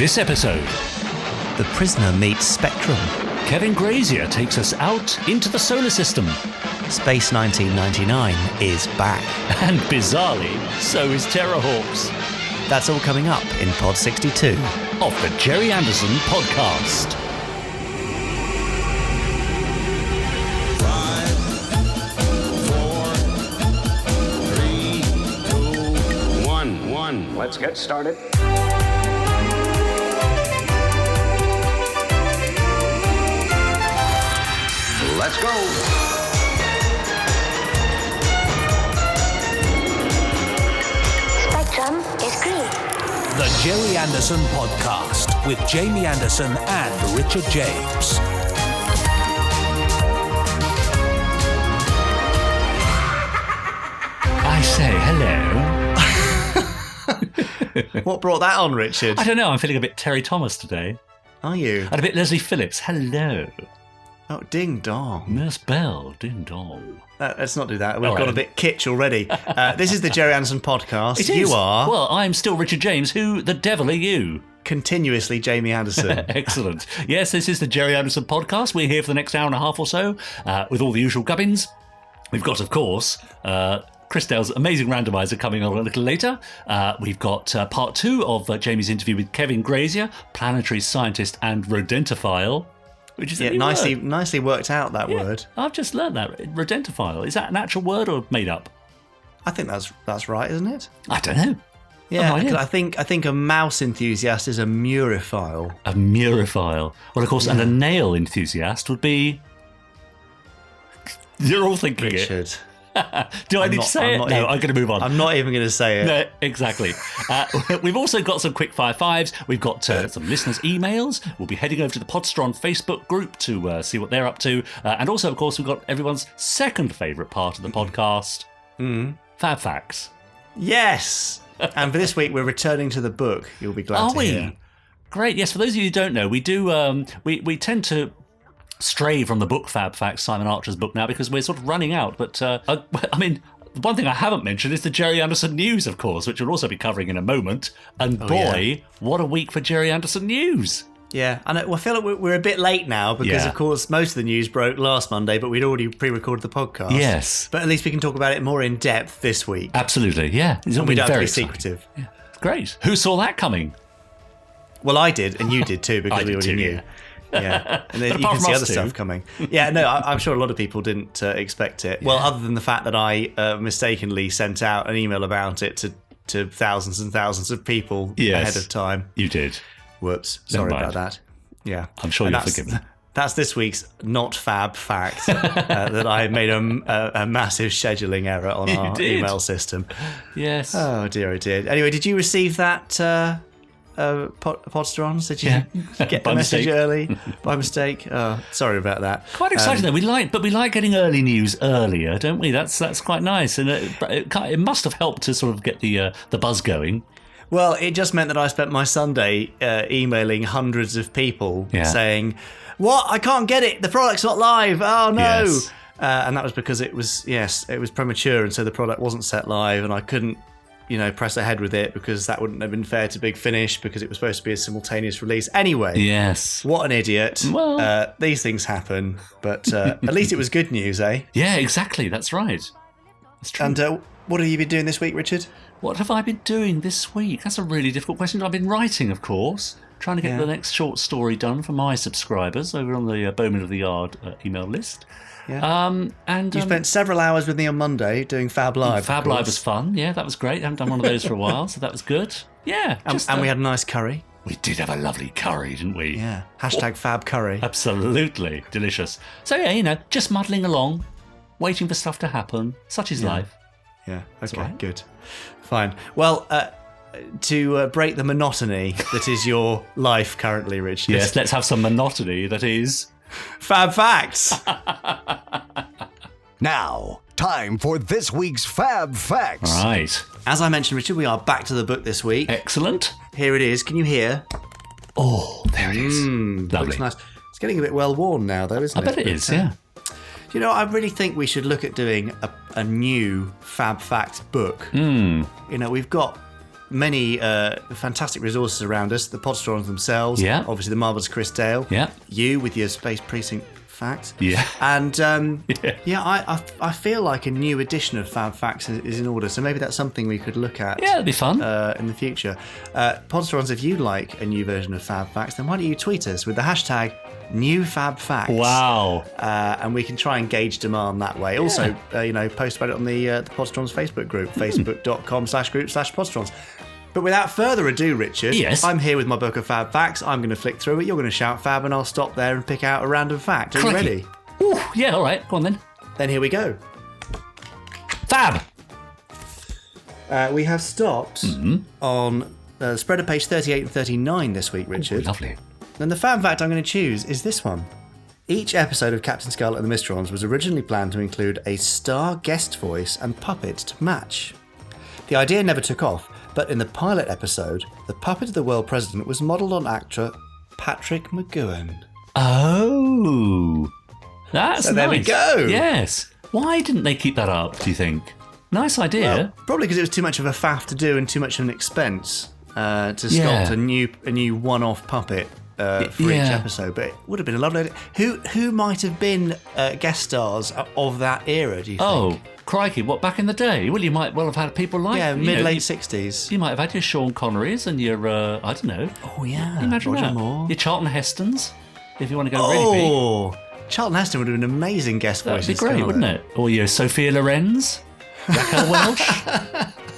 This episode, The Prisoner meets Spectrum. Kevin Grazier takes us out into the solar system. Space 1999 is back. And bizarrely, so is Terrorhawks. That's all coming up in Pod 62 of the Gerry Anderson podcast. 5, 4, 3, 2, 1. Let's get started. Let's go. Spectrum is green. The Gerry Anderson podcast with Jamie Anderson and Richard James. I say hello. What brought that on, Richard? I don't know, I'm feeling a bit Terry Thomas today. Are you? And a bit Leslie Phillips. Hello. Oh, ding dong. Nurse Bell, ding dong. Let's not do that. We've All got right. a bit kitsch already. This is the Gerry Anderson podcast. It is. You are Well, I'm still Richard James. Who the devil are you? continuously Jamie Anderson. Excellent. Yes, this is the Gerry Anderson podcast. We're here for the next hour and a half or so with all the usual gubbins. We've got, of course, Christel's amazing randomizer coming on a little later. We've got part 2 of Jamie's interview with Kevin Grazier, planetary scientist and rodentiophile. Which is a new word. nicely worked out, that Yeah, word. I've just learned that. Rodentiophile. Is that an actual word or made up? I think that's right, isn't it? I don't know. Yeah, no idea. I think a mouse enthusiast is a murophile. A murophile. Well, of course, and a nail enthusiast would be... You're all thinking Richard. Do I need to say it? No, I'm going to move on. I'm not even going to say it. No, exactly. We've also got some quickfire fives. We've got some listeners' emails. We'll be heading over to the Podstron Facebook group to see what they're up to. And also, of course, we've got everyone's second favourite part of the podcast, Fab Facts. Yes. And for this week, we're returning to the book. You'll be glad to hear. Great. Yes, for those of you who don't know, we do. We tend to stray from the book Fab Facts, Simon Archer's book now, because we're sort of running out. But I mean, the one thing I haven't mentioned is the Gerry Anderson news, of course, which we'll also be covering in a moment. And what a week for Gerry Anderson news. Yeah, and I feel like we're a bit late now because, of course, most of the news broke last Monday, but we'd already pre-recorded the podcast. Yes. But at least we can talk about it more in depth this week. Absolutely, yeah. It's all And we been don't have to very be exciting. secretive. Yeah. Great. Who saw that coming? Well, I did, and you did too, because I we did already too, knew. Yeah, and then But you apart can from see us other two. stuff coming. Yeah, no, I'm sure a lot of people didn't expect it. Well, other than the fact that I mistakenly sent out an email about it to thousands and thousands of people ahead of time. You did. Whoops, Never sorry mind. about that. Yeah, I'm sure And you're that's- forgiven. That's this week's not fab fact that I made a massive scheduling error on You our did. email system. Yes. Oh dear, I did. Anyway, did you receive that Podstrons? Did you get By the message mistake. early by mistake? Oh, sorry about that. Quite exciting though. We like getting early news earlier, don't we? That's quite nice, and it must have helped to sort of get the buzz going. Well, it just meant that I spent my Sunday emailing hundreds of people saying, "What? I can't get it. The product's not live. Oh no!" Yes. And that was because it was premature, and so the product wasn't set live, and I couldn't, press ahead with it because that wouldn't have been fair to Big Finish because it was supposed to be a simultaneous release anyway. Yes. What an idiot. Well- These things happen, but at least it was good news, eh? Yeah, exactly. That's right. That's true. And what have you been doing this week, Richard? What have I been doing this week? That's a really difficult question. I've been writing, of course, trying to get the next short story done for my subscribers over on the Bowman of the Yard email list. Yeah. And You spent several hours with me on Monday doing Fab Live. of Fab Live course. was fun. Yeah, that was great. I haven't done one of those for a while, so that was good. Yeah. And we had a nice curry. We did have a lovely curry, didn't we? Yeah. Hashtag Fab Curry. Absolutely delicious. So yeah, just muddling along, waiting for stuff to happen. Such is life. Yeah. Okay. all right. Good. Fine. Well, to break the monotony that is your life currently, Richard. Yes, let's have some monotony. That is. Fab Facts. Now, time for this week's Fab Facts. All right. As I mentioned, Richard, we are back to the book this week. Excellent. Here it is. Can you hear? Oh, there it is. Lovely. Looks nice. It's getting a bit well worn now, though, isn't I it? bet it is. Yeah. I really think we should look at doing a new Fab Facts book. We've got many fantastic resources around us. The Podstrons themselves. Yeah. Obviously, the marvelous Chris Dale. Yeah. You with your Space Precinct facts. Yeah. And I feel like a new edition of Fab Facts is in order. So maybe that's something we could look at. Yeah, it'd be fun. In the future. Podstrons, if you'd like a new version of Fab Facts, then why don't you tweet us with the hashtag #NewFabFacts. Wow. And we can try and gauge demand that way. Also, post about it on the Podstrons Facebook group, facebook.com/group/Podstrons. But without further ado, Richard, Yes. I'm here with my book of Fab Facts. I'm going to flick through it. You're going to shout Fab, and I'll stop there and pick out a random fact. Are you Crikey. ready? Ooh, yeah, all right. Go on then. Then here we go. Fab. We have stopped on spreader page 38 and 39 this week, Richard. Ooh, lovely. And the fan fact I'm going to choose is this one. Each episode of Captain Scarlet and the Mysterons was originally planned to include a star guest voice and puppet to match. The idea never took off, but in the pilot episode, the puppet of the world president was modelled on actor Patrick McGoohan. Oh, that's So nice. there we go. Yes. Why didn't they keep that up, do you think? Nice idea. Well, probably because it was too much of a faff to do and too much of an expense to sculpt Yeah. a new one-off puppet for each episode. But it would have been a lovely idea. Who might have been guest stars of that era, do you think? Oh, crikey, what, back in the day? Well, you might well have had people like... Yeah, you know, mid-late 60s. You might have had your Sean Connerys and your, I don't know. Oh, yeah. Can you imagine Roger that? Moore. Your Charlton Hestons, if you want to go really big. Oh, Charlton Heston would have been an amazing guest voice. That'd be great, wouldn't it? Or your Sophia Lorenz, Raquel Welch.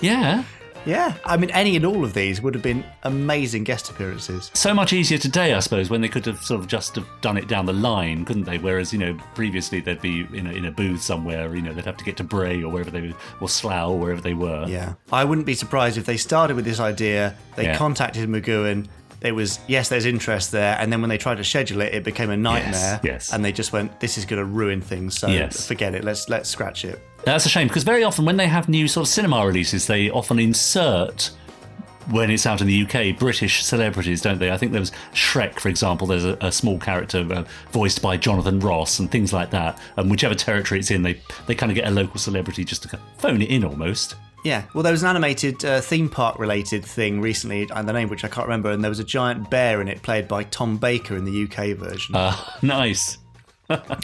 Yeah. Yeah, I mean, any and all of these would have been amazing guest appearances. So much easier today, I suppose, when they could have sort of just have done it down the line, couldn't they? Whereas, previously they'd be in a booth somewhere, they'd have to get to Bray or wherever they were, or Slough or wherever they were. Yeah. I wouldn't be surprised if they started with this idea, they contacted McGoohan, there was, yes, there's interest there, and then when they tried to schedule it, it became a nightmare. Yes. And they just went, this is going to ruin things, so forget it, let's scratch it. That's a shame, because very often when they have new sort of cinema releases, they often insert, when it's out in the UK, British celebrities, don't they? I think there was Shrek, for example. There's a small character voiced by Jonathan Ross and things like that. And whichever territory it's in, they kind of get a local celebrity just to phone it in almost. Yeah, well, there was an animated theme park related thing recently, and the name which I can't remember, and there was a giant bear in it played by Tom Baker in the UK version. Nice.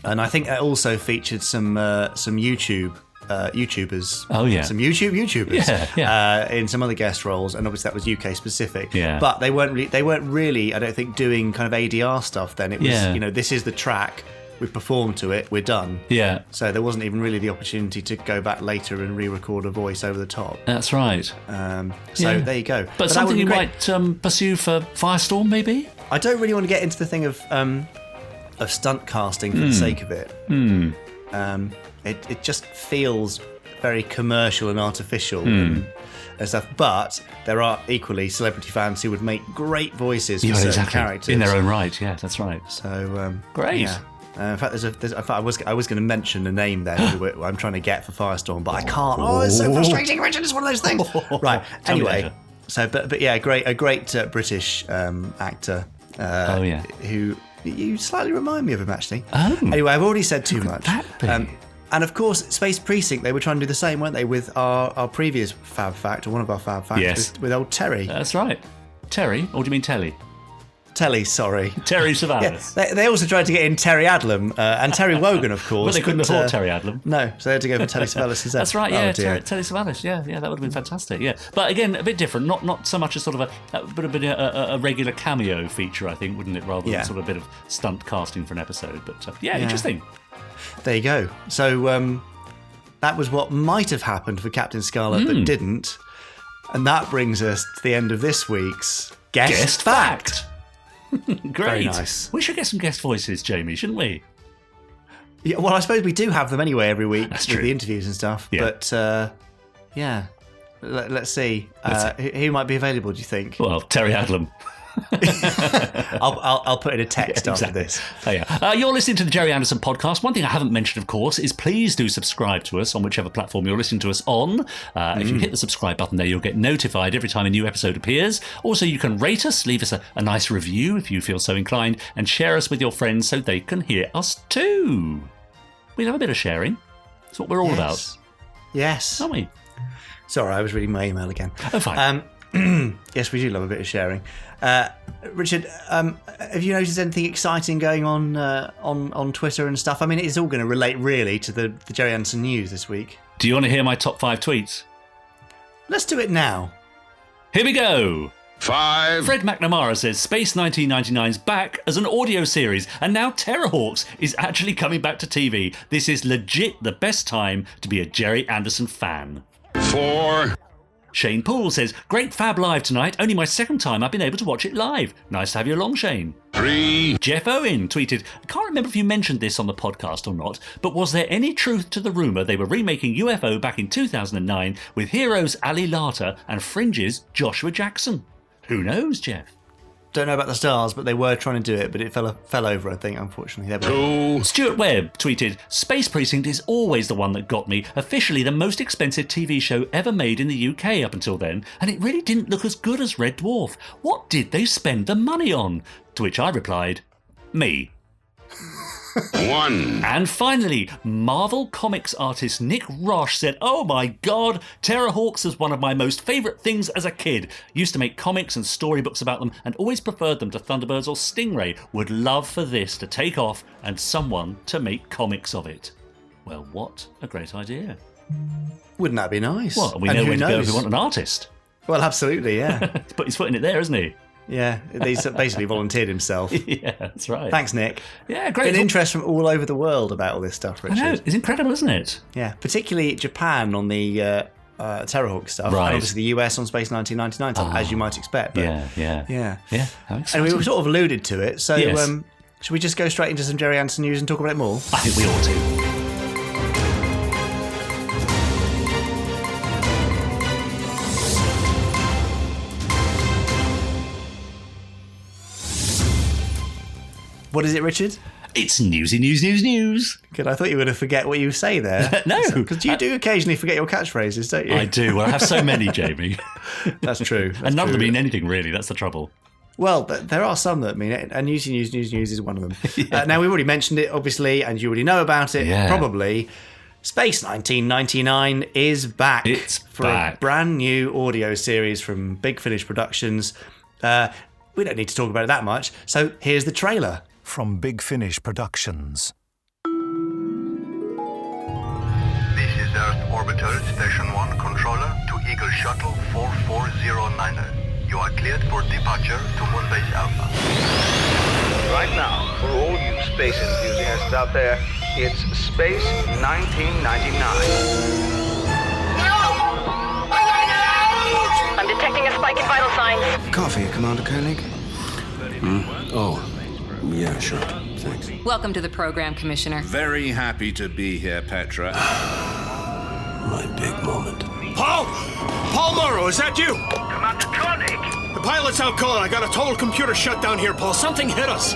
And I think it also featured some YouTubers. Oh, yeah. Some YouTubers. Yeah. In some other guest roles, and obviously that was UK specific. Yeah. But they weren't really, I don't think, doing kind of ADR stuff then. It was, this is the track, we performed to it, we're done. Yeah. So there wasn't even really the opportunity to go back later and re-record a voice over the top. That's right. So there you go. But something you might pursue for Firestorm, maybe? I don't really want to get into the thing of stunt casting for the sake of it. It just feels very commercial and artificial and stuff. But there are equally celebrity fans who would make great voices for certain characters in their own right. Yeah, that's right. So great. Yeah. In fact, I was going to mention a name there. I'm trying to get for Firestorm, but I can't. Oh, it's so frustrating, Richard. It's one of those things. Right. Anyway, so but yeah, a great British actor. Who you slightly remind me of him actually. Oh. Anyway, I've already said too much. That be? And of course, Space Precinct, they were trying to do the same, weren't they, with our previous Fab Fact, or one of our Fab Facts, with old Terry. That's right. Terry? Or do you mean Telly? Telly, sorry. Terry Savalas. Yeah, they also tried to get in Terry Adlam and Terry Wogan, of course. But they couldn't afford Terry Adlam. No, so they had to go for Telly Savalas instead. That's right, yeah, Telly Savalas, yeah, that would have been fantastic, yeah. But again, a bit different, not so much as sort of that would have been a regular cameo feature, I think, wouldn't it, rather than sort of a bit of stunt casting for an episode. But interesting. There you go. So that was what might have happened for Captain Scarlet, but didn't. And that brings us to the end of this week's Guest Fact. Great. Very nice. We should get some guest voices, Jamie, shouldn't we? Yeah, well, I suppose we do have them anyway every week with true. the interviews and stuff. Yeah. But let's see. Who might be available, do you think? Well, Terry Adlam. I'll put in a text after this. Oh, yeah. You're listening to the Gerry Anderson podcast. One thing I haven't mentioned, of course, is please do subscribe to us on whichever platform you're listening to us on. If you hit the subscribe button there, you'll get notified every time a new episode appears. Also, you can rate us, leave us a nice review if you feel so inclined, and share us with your friends so they can hear us too. We love a bit of sharing. That's what we're all about, Yes. aren't we? Sorry, I was reading my email again. Oh, fine. Yes, we do love a bit of sharing. Richard, have you noticed anything exciting going on Twitter and stuff? I mean, it's all going to relate really to the Gerry Anderson news this week. Do you want to hear my top 5 tweets? Let's do it now. Here we go. 5. Fred McNamara says Space 1999's back as an audio series, and now Terrorhawks is actually coming back to TV. This is legit the best time to be a Gerry Anderson fan. 4. Shane Poole says, great Fab Live tonight, only my second time I've been able to watch it live. Nice to have you along, Shane. 3. Jeff Owen tweeted, I can't remember if you mentioned this on the podcast or not, but was there any truth to the rumour they were remaking UFO back in 2009 with Heroes Ali Larter and Fringe's Joshua Jackson? Who knows, Jeff? Don't know about the stars, but they were trying to do it, but it fell over, I think, unfortunately. There we go. 2. Stuart Webb tweeted, Space Precinct is always the one that got me, officially the most expensive TV show ever made in the UK up until then, and it really didn't look as good as Red Dwarf. What did they spend the money on? To which I replied, me. 1. And finally, Marvel Comics artist Nick Roche said, oh my god, Terrorhawks is one of my most favourite things as a kid. Used to make comics and storybooks about them and always preferred them to Thunderbirds or Stingray. Would love for this to take off and someone to make comics of it. Well, what a great idea. Wouldn't that be nice? Well, we And know who where to go if knows? we want an artist. Well, absolutely, yeah. He's put his foot in it there, hasn't he? Yeah, he's basically volunteered himself. Yeah, that's right. Thanks, Nick. Yeah, great. Been interest from all over the world about all this stuff, I Richard. know, it's incredible, isn't it? Yeah, particularly Japan on the Terrorhawk stuff. Right. And obviously the US on Space 1999 stuff, as you might expect. But Yeah. Yeah. How And exciting. we sort of alluded to it, so Yes. should we just go straight into some Gerry Anderson news and talk about it more? I think we ought to. What is it, Richard? It's newsy news. Good, I thought you were going to forget what you say there. No. Because you do occasionally forget your catchphrases, don't you? I do. Well, I have so many, Jamie. That's true. And none of them mean anything, really. That's the trouble. Well, there are some that mean it, and newsy news is one of them. Now, we've already mentioned it, obviously, and you already know about it, Yeah. probably. Space 1999 is back. It's for back. a brand new audio series from Big Finish Productions. We don't need to talk about it that much, so here's the trailer. From Big Finish Productions. This is Earth Orbiter Station 1 controller to Eagle Shuttle 4409. You are cleared for departure to Moonbase Alpha. Right now, for all you space enthusiasts out there, it's Space 1999. I'm detecting a spike in vital signs. Coffee, Commander Koenig? Oh, yeah, sure. Thanks. Welcome to the program, Commissioner. Very happy to be here, Petra. My big moment. Paul! Paul Morrow, is that you? Commander Koenig! The pilot's out calling. I got a total computer shutdown here, Paul. Something hit us.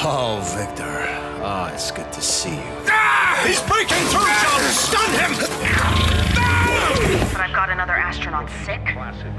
Oh, Victor. Oh, it's good to see you. He's breaking through, John! Stun him! But I've got another astronaut sick,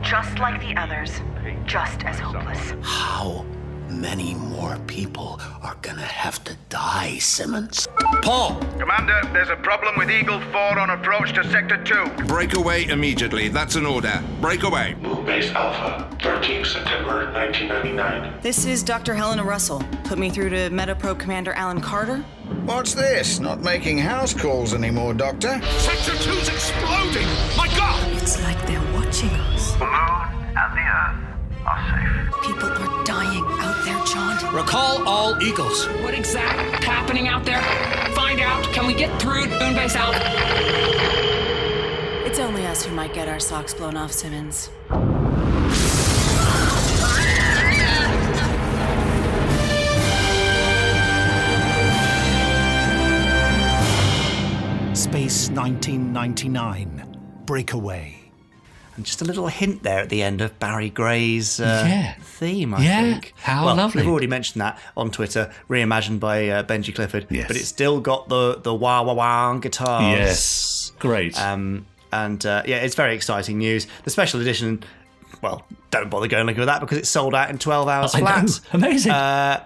just like the others, just as hopeless. How many more people are gonna have to die, Simmons? Paul! Commander, there's a problem with Eagle 4 on approach to Sector 2. Break away immediately. That's an order. Break away. Base Alpha, 13 September 1999. This is Dr. Helena Russell. Put me through to Metaprobe Commander Alan Carter. What's this? Not making house calls anymore, Doctor? Sector 2's exploding! My God! It's like they're watching us. The moon and the Earth are safe. People are dying out there, John. Recall all Eagles. What exactly happening out there? Find out. Can we get through to Moonbase Alpha? It's only us who might get our socks blown off, Simmons. Space 1999. Breakaway. And just a little hint there at the end of Barry Gray's theme, I Yeah. think. How well, lovely. We've already mentioned that on Twitter, reimagined by Benji Clifford. Yes. But it's still got the wah wah wah guitars. Yes. Great. Yeah, it's very exciting news. The special edition don't bother going looking at that because it's sold out in 12 hours I flat. know. Amazing.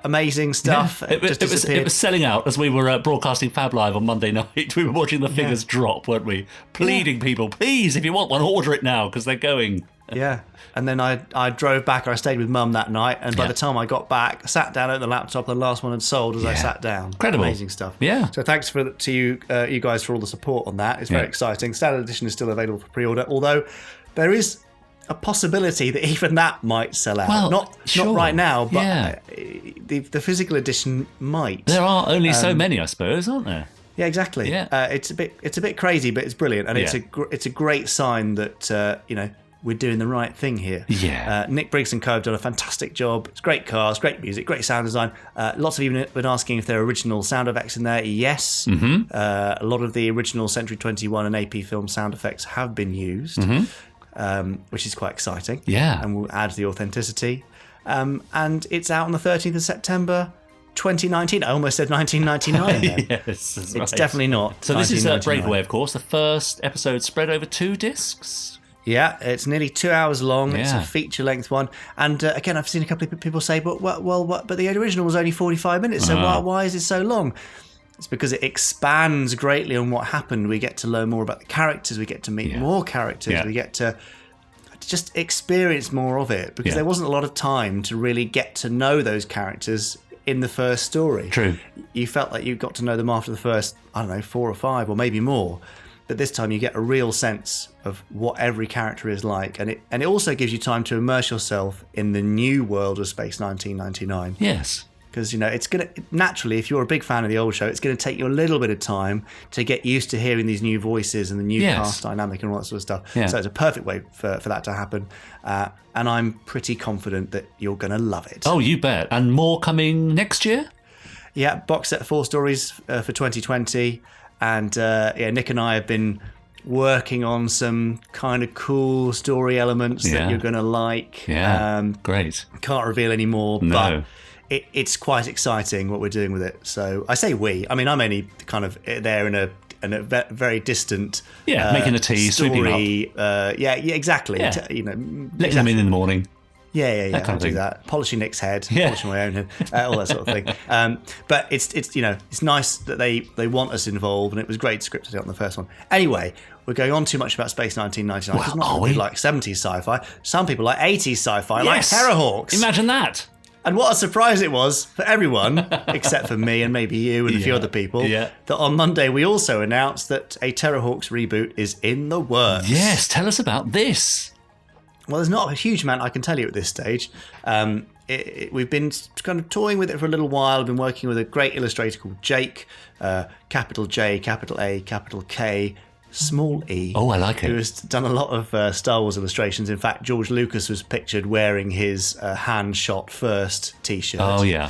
Amazing stuff. Yeah. It was selling out as we were broadcasting Fab Live on Monday night. We were watching the figures drop, weren't we? Pleading people, please, if you want one, order it now because they're going. Yeah. And then I drove back, or I stayed with Mum that night, and by the time I got back, I sat down at the laptop, the last one had sold as I sat down. Incredible. Amazing stuff. Yeah. So thanks to you guys for all the support on that. It's very exciting. Standard edition is still available for pre-order, although there is a possibility that even that might sell out. Well, not right now, but the physical edition might. There are only so many, I suppose, aren't there? Yeah, exactly. Yeah. It's a bit crazy, but it's brilliant, and it's a great sign that we're doing the right thing here. Yeah. Nick Briggs and Co have done a fantastic job. It's great cars, great music, great sound design. Lots of you have been asking if there are original sound effects in there. Yes. Mm-hmm. A lot of the original Century 21 and AP film sound effects have been used, which is quite exciting. Yeah. And will add to the authenticity. And it's out on the 13th of September 2019. I almost said 1999 then. Yes, that's It's definitely not. So this is Brave 1999. Away, of course. The first episode spread over 2 discs. Yeah, it's nearly 2 hours long. It's Yeah. a feature-length one. And again, I've seen a couple of people say, but the original was only 45 minutes, so why is it so long? It's because it expands greatly on what happened. We get to learn more about the characters. We get to meet more characters. Yeah. We get to just experience more of it because there wasn't a lot of time to really get to know those characters in the first story. True. You felt like you got to know them after the first, 4 or 5 or maybe more. But this time you get a real sense of what every character is like. And it also gives you time to immerse yourself in the new world of Space 1999. Yes. Because, it's going to, naturally, if you're a big fan of the old show, it's going to take you a little bit of time to get used to hearing these new voices and the new cast dynamic and all that sort of stuff. Yeah. So it's a perfect way for that to happen. And I'm pretty confident that you're going to love it. Oh, you bet. And more coming next year? Yeah, box set of 4 stories for 2020. And Nick and I have been working on some kind of cool story elements that you're going to like. Yeah, great. Can't reveal any more, No. but it's quite exciting what we're doing with it. So I say we. I mean, I'm only kind of there in a very distant making a tea, story. sweeping up. Exactly. Yeah. Letting them in the morning. Yeah. That kind I'll of do thing. that. Polishing Nick's head, polishing my own head, all that sort of thing. But it's nice that they want us involved, and it was great scripted it on the first one. Anyway, we're going on too much about Space 1999 because not all people like 70s sci-fi. Some people like 80s sci-fi, like Terrorhawks. Imagine that. And what a surprise it was for everyone, except for me and maybe you and a few other people, that on Monday we also announced that a Terrorhawks reboot is in the works. Yes, tell us about this. Well, there's not a huge amount I can tell you at this stage. We've been kind of toying with it for a little while. I've been working with a great illustrator called Jake, capital J, capital A, capital K, small e. Oh, I like it. Who has done a lot of Star Wars illustrations. In fact, George Lucas was pictured wearing his hand shot first t-shirt. Oh, yeah.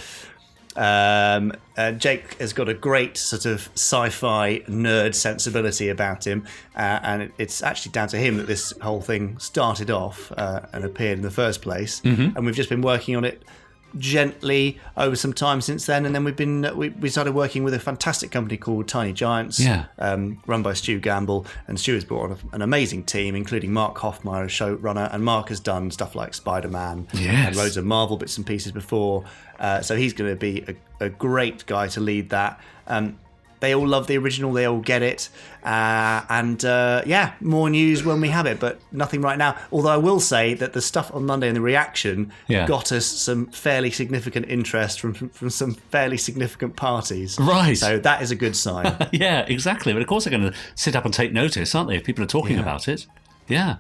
Jake has got a great sort of sci-fi nerd sensibility about him, and it's actually down to him that this whole thing started off and appeared in the first place. Mm-hmm. And we've just been working on it gently over some time since then, and then we started working with a fantastic company called Tiny Giants, run by Stu Gamble, and Stu has brought on an amazing team, including Mark Hoffmeyer as showrunner, and Mark has done stuff like Spider-Man and loads of Marvel bits and pieces before, so he's going to be a great guy to lead that. They all love the original, they all get it, and more news when we have it, but nothing right now. Although I will say that the stuff on Monday and the reaction got us some fairly significant interest from some fairly significant parties. Right. So that is a good sign. Yeah, exactly. But of course they're going to sit up and take notice, aren't they, if people are talking about it? Yeah.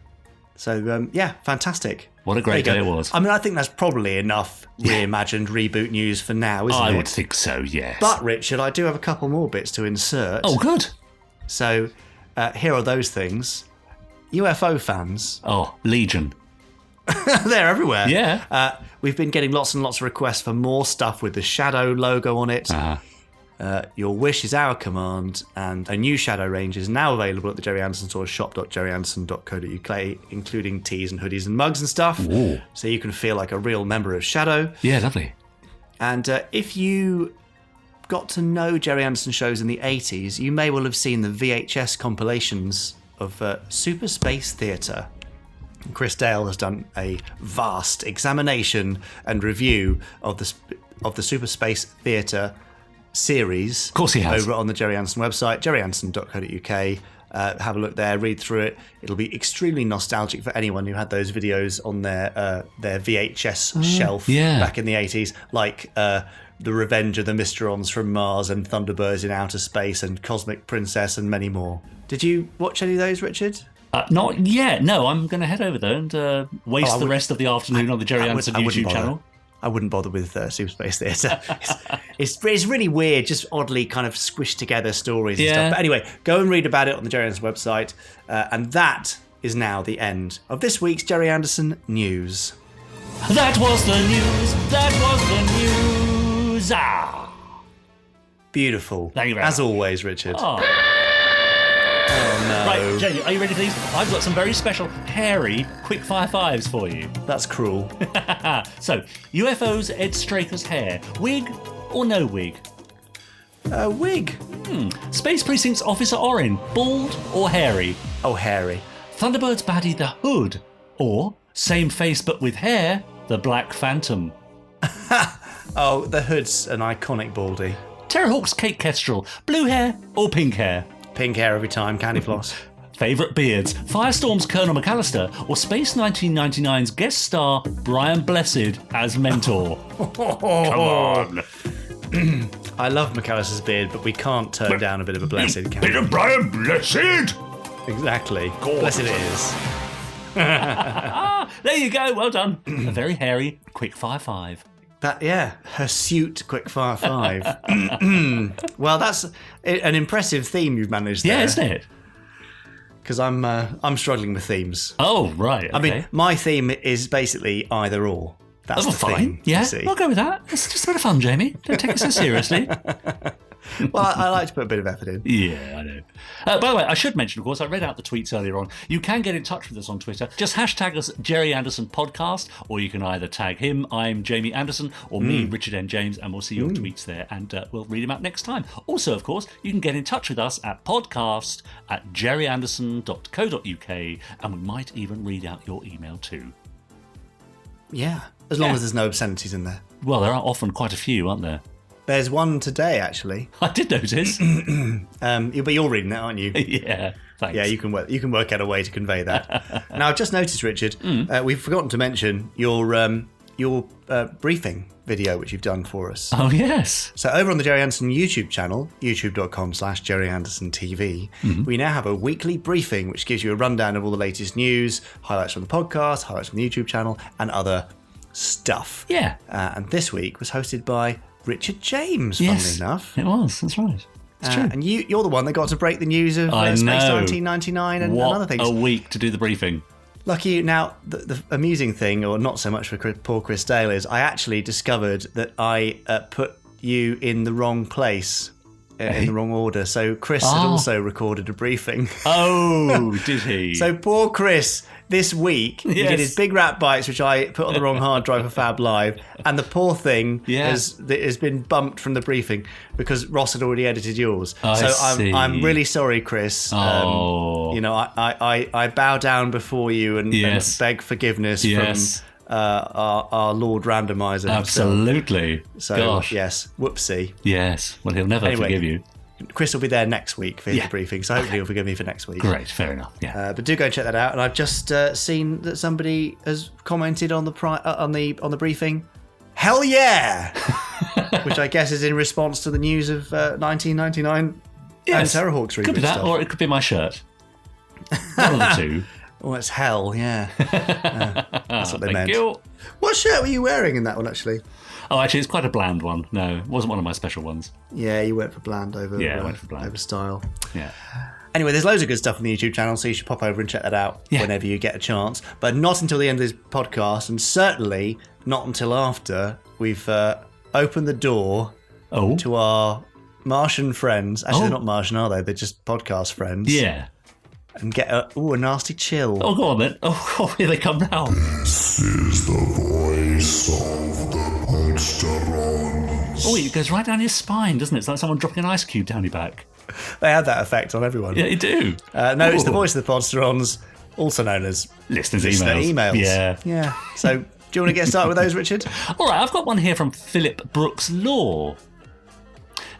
So, fantastic. What a great day it was. I mean, I think that's probably enough reimagined reboot news for now, isn't it? I would think so, yes. But, Richard, I do have a couple more bits to insert. Oh, good. So, here are those things. UFO fans. Oh, Legion. They're everywhere. Yeah. We've been getting lots and lots of requests for more stuff with the Shadow logo on it. Your wish is our command, and a new Shadow range is now available at the Gerry Anderson store, shop.gerryanderson.co.uk, including tees and hoodies and mugs and stuff. Ooh. So you can feel like a real member of Shadow. Yeah, lovely. And if you got to know Gerry Anderson shows in the 80s, you may well have seen the VHS compilations of Super Space Theatre. Chris Dale has done a vast examination and review of the Super Space Theatre series. Of course he has. Over on the Gerry Anderson website, gerryanderson.co.uk. Have a look there, read through it. It'll be extremely nostalgic for anyone who had those videos on their VHS shelf back in the 80s, like The Revenge of the Mysterons from Mars and Thunderbirds in Outer Space and Cosmic Princess and many more. Did you watch any of those, Richard? Not yet. No, I'm going to head over there and waste the rest of the afternoon on the Gerry Anderson YouTube channel. I wouldn't bother with Super Space Theatre. It's really weird, just oddly kind of squished together stories and stuff. But anyway, go and read about it on the Gerry Anderson website. And that is now the end of this week's Gerry Anderson News. That was the news. That was the news. Beautiful. Thank you very much. As always, Richard. Oh, no. Right, Jamie, are you ready for these? I've got some very special, hairy, quickfire fives for you. That's cruel. So, UFOs Ed Straker's hair. Wig or no wig? Wig. Space Precinct's Officer Orin. Bald or hairy? Oh, hairy. Thunderbird's baddie the Hood. Or, same face but with hair, the Black Phantom. Oh, the Hood's an iconic baldy. Terrorhawk's Kate Kestrel. Blue hair or pink hair? Pink hair every time, candy floss. Favourite beards, Firestorm's Colonel McAllister or Space 1999's guest star Brian Blessed as mentor? Come on. I love McAllister's beard, but we can't turn down a bit of a Blessed, can we? Bit of Brian Blessed! Exactly. Blessed it is. There you go, well done. A very hairy quickfire five. Hirsute Quickfire 5. Well, that's an impressive theme you've managed there. Yeah, isn't it? Because I'm struggling with themes. Oh, right. Okay. I mean, my theme is basically either or. That's the fine. theme. Yeah, you see. I'll go with that. It's just a bit of fun, Jamie. Don't take it so seriously. Well, I like to put a bit of effort in. Yeah, I know. By the way, I should mention, of course, I read out the tweets earlier on. You can get in touch with us on Twitter. Just hashtag us Gerry Anderson Podcast, or you can either tag him, I'm Jamie Anderson, or me, Richard N. James, and we'll see your tweets there, and we'll read them out next time. Also, of course, you can get in touch with us at podcast@gerryanderson.co.uk, and we might even read out your email too. Yeah, as long as there's no obscenities in there. Well, there are often quite a few, aren't there? There's one today, actually. I did notice. But you're reading it, aren't you? Yeah, thanks. Yeah, you can work out a way to convey that. Now, I've just noticed, Richard, we've forgotten to mention your briefing video, which you've done for us. Oh, yes. So over on the Gerry Anderson YouTube channel, youtube.com/GerryAndersonTV, we now have a weekly briefing, which gives you a rundown of all the latest news, highlights from the podcast, highlights from the YouTube channel, and other stuff. Yeah. And this week was hosted by Richard James, funnily enough. It was, that's right. It's true. And you're the one that got to break the news of Space 1999 and other things. What a week to do the briefing. Lucky you. Now, the amusing thing, or not so much for poor Chris Dale, is I actually discovered that I put you in the wrong place, in the wrong order. So Chris had also recorded a briefing. Oh, did he? So poor Chris, this week, he did his big rap bites, which I put on the wrong hard drive for Fab Live, and the poor thing has been bumped from the briefing because Ross had already edited yours. I'm really sorry, Chris. I bow down before you and beg forgiveness from our Lord Randomizer. Absolutely. So, gosh. yes, whoopsie. Yes, well, he'll never forgive you. Chris will be there next week for his briefing, so hopefully he'll forgive me for next week. Great, fair enough. Yeah, but do go and check that out. And I've just seen that somebody has commented on the briefing. Hell yeah! Which I guess is in response to the news of 1999 and Terrorhawk's reboot. Could be that, stuff. or it could be my shirt. One of the two. Oh, it's hell, yeah. That's what they meant. You. What shirt were you wearing in that one, actually? Oh, actually, it's quite a bland one. No, it wasn't one of my special ones. Yeah, you went for bland over style. Yeah. Anyway, there's loads of good stuff on the YouTube channel, so you should pop over and check that out whenever you get a chance. But not until the end of this podcast, and certainly not until after we've opened the door to our Martian friends. Actually, they're not Martian, are they? They're just podcast friends. Yeah. And get a nasty chill. Oh, go on then. Oh, here they come now. This is the voice of the Podsterons. Oh, it goes right down your spine, doesn't it? It's like someone dropping an ice cube down your back. They had that effect on everyone. Yeah, they do. No, it's the voice of the Podsterons. Also known as listeners' listener emails. Yeah. So, do you want to get started with those, Richard? All right, I've got one here from Philip Brooks Law.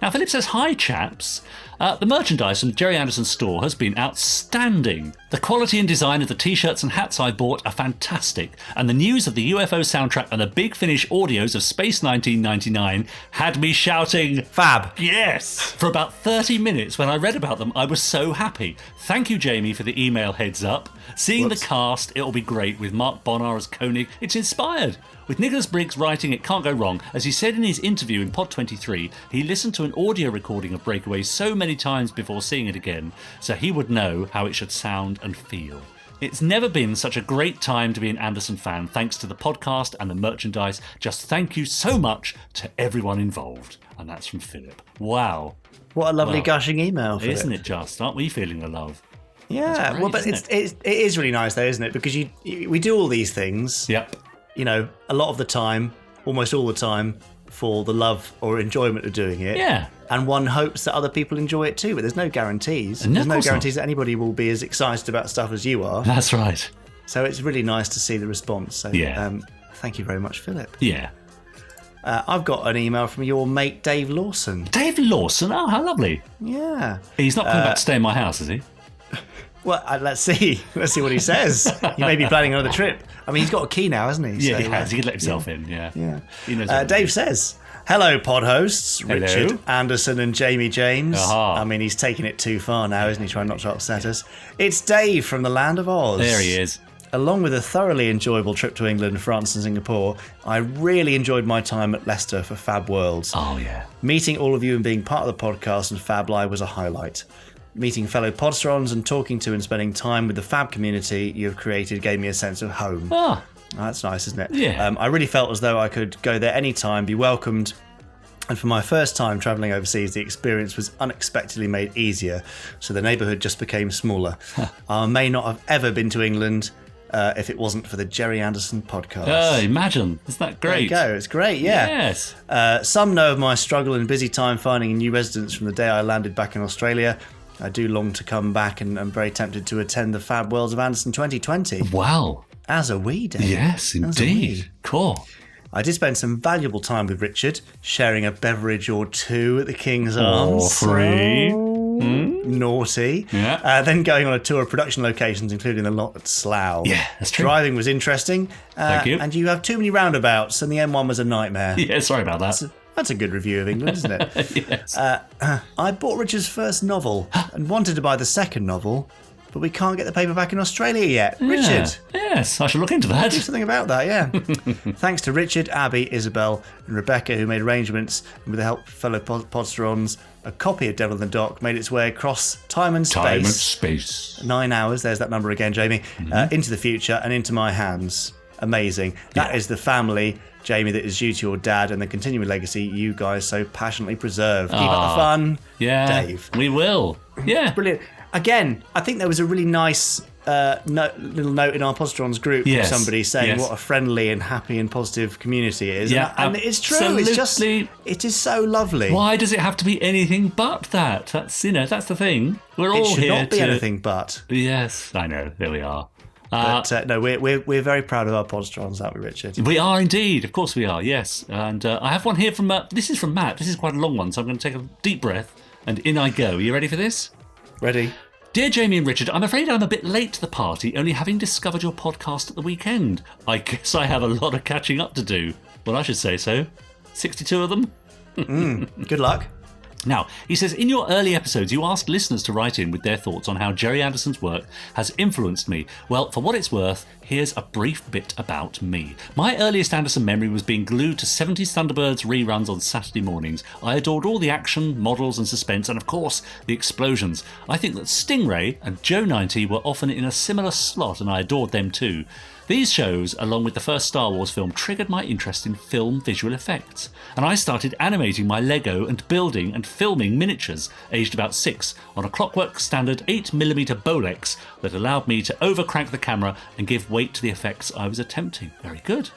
Now, Philip says, "Hi, chaps. The merchandise from Gerry Anderson's store has been outstanding. The quality and design of the t-shirts and hats I bought are fantastic, and the news of the UFO soundtrack and the Big Finish audios of Space 1999 had me shouting, Fab! Yes! For about 30 minutes when I read about them, I was so happy. Thank you, Jamie, for the email heads up. Seeing the cast, it'll be great with Mark Bonnar as Koenig. It's inspired. With Nicholas Briggs writing It Can't Go Wrong, as he said in his interview in Pod 23, he listened to an audio recording of Breakaway so many times before seeing it again, so he would know how it should sound and feel. It's never been such a great time to be an Anderson fan, thanks to the podcast and the merchandise. Just thank you so much to everyone involved." And that's from Philip. Wow. What a lovely gushing email, Philip. Isn't it just? Aren't we feeling the love? Yeah, great, well, but it is really nice though, isn't it? Because we do all these things. Yep. You know, a lot of the time, almost all the time, for the love or enjoyment of doing it. Yeah. And one hopes that other people enjoy it too, but there's no guarantees. No, there's no of course guarantees that anybody will be as excited about stuff as you are. That's right. So it's really nice to see the response. So thank you very much, Philip. Yeah. I've got an email from your mate Dave Lawson. Dave Lawson? Oh, how lovely. Yeah. He's not coming back to stay in my house, is he? Well, let's see. Let's see what he says. He may be planning another trip. I mean, he's got a key now, hasn't he? Yeah, he has. He can let himself in. Yeah. He knows Dave says, "Hello, pod hosts, Hello. Richard Anderson and Jamie James." Aha. I mean, he's taking it too far now, isn't he? Trying not to upset us. It's Dave from the land of Oz. There he is. Along with a thoroughly enjoyable trip to England, France and Singapore, I really enjoyed my time at Leicester for Fab Worlds. Oh, yeah. Meeting all of you and being part of the podcast and Fab Live was a highlight. Meeting fellow podstrons and talking to and spending time with the Fab community you have created gave me a sense of home. Ah. Oh, that's nice, isn't it? Yeah. I really felt as though I could go there anytime, be welcomed. And for my first time travelling overseas, the experience was unexpectedly made easier, so the neighbourhood just became smaller. I may not have ever been to England if it wasn't for the Gerry Anderson podcast. Oh, imagine. Isn't that great? There you go. It's great, yeah. Yes. Some know of my struggle and busy time finding a new residence from the day I landed back in Australia. I do long to come back, and I'm very tempted to attend the Fab Worlds of Anderson 2020. Wow. As are we, Dave. Yes, indeed. Cool. I did spend some valuable time with Richard, sharing a beverage or two at the King's Arms. Free. Naughty. Yeah. Then going on a tour of production locations, including the lot at Slough. Yeah, that's true. Driving was interesting. Thank you. And you have too many roundabouts, and the M1 was a nightmare. Yeah, sorry about that. That's a good review of England, isn't it? Yes. I bought Richard's first novel and wanted to buy the second novel, but we can't get the paperback in Australia yet. Yeah. Richard! Yes, I should look into that. Do something about that, yeah. Thanks to Richard, Abby, Isabel, and Rebecca, who made arrangements, and with the help of fellow podsterons, a copy of Devil in the Dock made its way across time and space. 9 hours, there's that number again, Jamie, into the future and into my hands. Amazing. That is the family, Jamie, that is due to your dad and the continuing legacy you guys so passionately preserve. Keep up the fun. Yeah, Dave. We will. Yeah. Brilliant. Again, I think there was a really nice little note in our Postrons group from somebody saying what a friendly and happy and positive community it is. Yeah, and it's true. absolutely. It is so lovely. Why does it have to be anything but that? That's that's the thing. We're all here. It should not be anything but. Yes, I know. There we are. But no, we're very proud of our Podstrons, aren't we, Richard? We are indeed. Of course we are, yes. And I have one here from, this is from Matt. This is quite a long one, so I'm going to take a deep breath and in I go. Are you ready for this? Ready. Dear Jamie and Richard, I'm afraid I'm a bit late to the party, only having discovered your podcast at the weekend. I guess I have a lot of catching up to do. Well, I should say so. 62 of them? Good luck. Now, he says, in your early episodes, you asked listeners to write in with their thoughts on how Gerry Anderson's work has influenced me. Well, for what it's worth, here's a brief bit about me. My earliest Anderson memory was being glued to 70s Thunderbirds reruns on Saturday mornings. I adored all the action, models and suspense, and of course, the explosions. I think that Stingray and Joe 90 were often in a similar slot, and I adored them too. These shows, along with the first Star Wars film, triggered my interest in film visual effects, and I started animating my Lego and building and filming miniatures, aged about 6, on a Clockwork standard 8mm Bolex that allowed me to overcrank the camera and give weight to the effects I was attempting. Very good.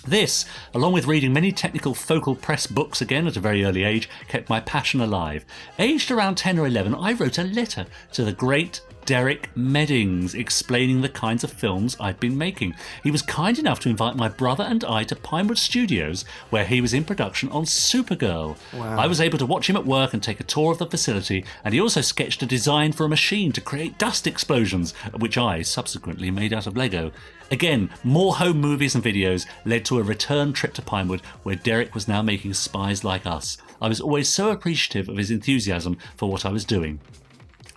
This, along with reading many technical focal press books again at a very early age, kept my passion alive. Aged around 10 or 11, I wrote a letter to the great Derek Meddings, explaining the kinds of films I'd been making. He was kind enough to invite my brother and I to Pinewood Studios, where he was in production on Supergirl. Wow. I was able to watch him at work and take a tour of the facility, and he also sketched a design for a machine to create dust explosions, which I subsequently made out of Lego. Again, more home movies and videos led to a return trip to Pinewood, where Derek was now making Spies Like Us. I was always so appreciative of his enthusiasm for what I was doing.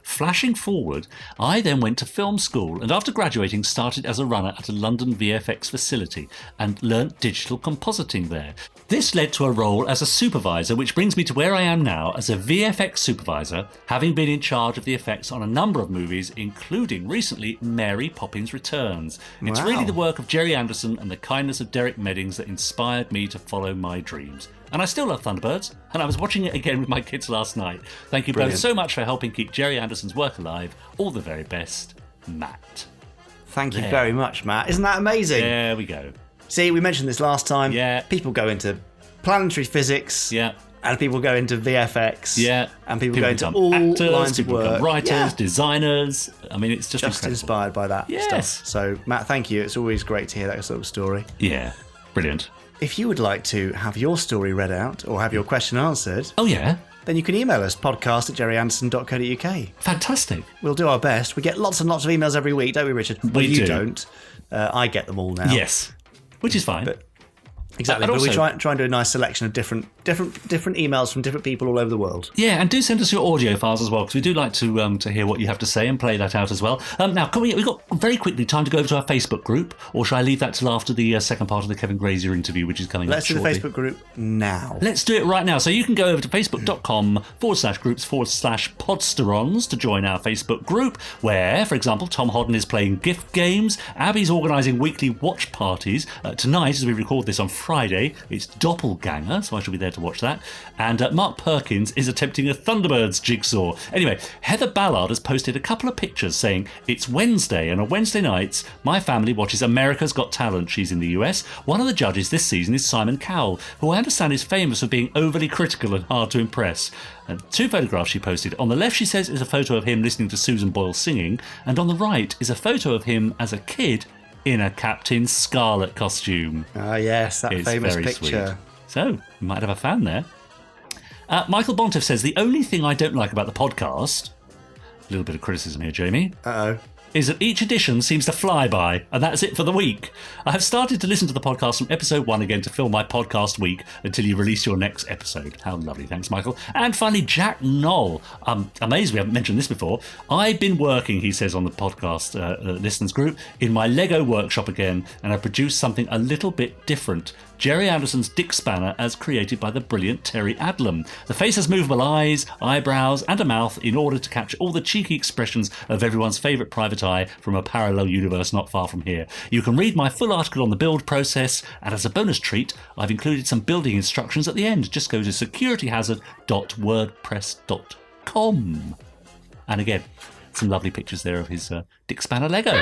Flashing forward, I then went to film school and after graduating started as a runner at a London VFX facility and learnt digital compositing there. This led to a role as a supervisor, which brings me to where I am now as a VFX supervisor, having been in charge of the effects on a number of movies, including recently Mary Poppins Returns. It's really the work of Gerry Anderson and the kindness of Derek Meddings that inspired me to follow my dreams. And I still love Thunderbirds, and I was watching it again with my kids last night. Thank you both so much for helping keep Gerry Anderson's work alive. All the very best, Matt. Thank you very much, Matt. Isn't that amazing? There we go. See, we mentioned this last time. Yeah. People go into planetary physics. Yeah. And people go into VFX. Yeah. And people go into all actors, lines of work. Writers, designers. I mean, it's just incredible. Inspired by that stuff. So, Matt, thank you. It's always great to hear that sort of story. Yeah. Brilliant. If you would like to have your story read out or have your question answered... Oh, yeah? Then you can email us, podcast@gerryanderson.co.uk. Fantastic. We'll do our best. We get lots and lots of emails every week, don't we, Richard? Well, you don't. I get them all now. Yes. Which is fine. Exactly, but we try and do a nice selection of different emails from different people all over the world. Yeah, and do send us your audio files as well, because we do like to hear what you have to say and play that out as well. Now, we've got very quickly time to go over to our Facebook group, or shall I leave that till after the second part of the Kevin Grazier interview, which is coming up shortly? Let's do the Facebook group now. Let's do it right now. So you can go over to facebook.com/groups/podsterons to join our Facebook group, where, for example, Tom Hodden is playing gift games, Abby's organising weekly watch parties. Tonight, as we record this on Friday, it's Doppelganger, so I shall be there to watch that. And Mark Perkins is attempting a Thunderbirds jigsaw. Anyway, Heather Ballard has posted a couple of pictures saying it's Wednesday, and on Wednesday nights, my family watches America's Got Talent. She's in the US. One of the judges this season is Simon Cowell, who I understand is famous for being overly critical and hard to impress. And two photographs she posted. On the left, she says, is a photo of him listening to Susan Boyle singing, and on the right is a photo of him as a kid in a Captain Scarlet costume. Ah, yes, that famous picture. Sweet. So, we might have a fan there. Michael Bontiff says, the only thing I don't like about the podcast, a little bit of criticism here, Jamie, is that each edition seems to fly by, and that's it for the week. I have started to listen to the podcast from episode 1 again to fill my podcast week until you release your next episode. How lovely. Thanks, Michael. And finally, Jack Knoll. I'm amazed we haven't mentioned this before. I've been working, he says on the podcast listeners group, in my Lego workshop again, and I produced something a little bit different. Gerry Anderson's Dick Spanner as created by the brilliant Terry Adlam. The face has movable eyes, eyebrows and a mouth in order to capture all the cheeky expressions of everyone's favourite private eye from a parallel universe not far from here. You can read my full article on the build process, and as a bonus treat, I've included some building instructions at the end. Just go to securityhazard.wordpress.com. And again, some lovely pictures there of his Dick Spanner Lego.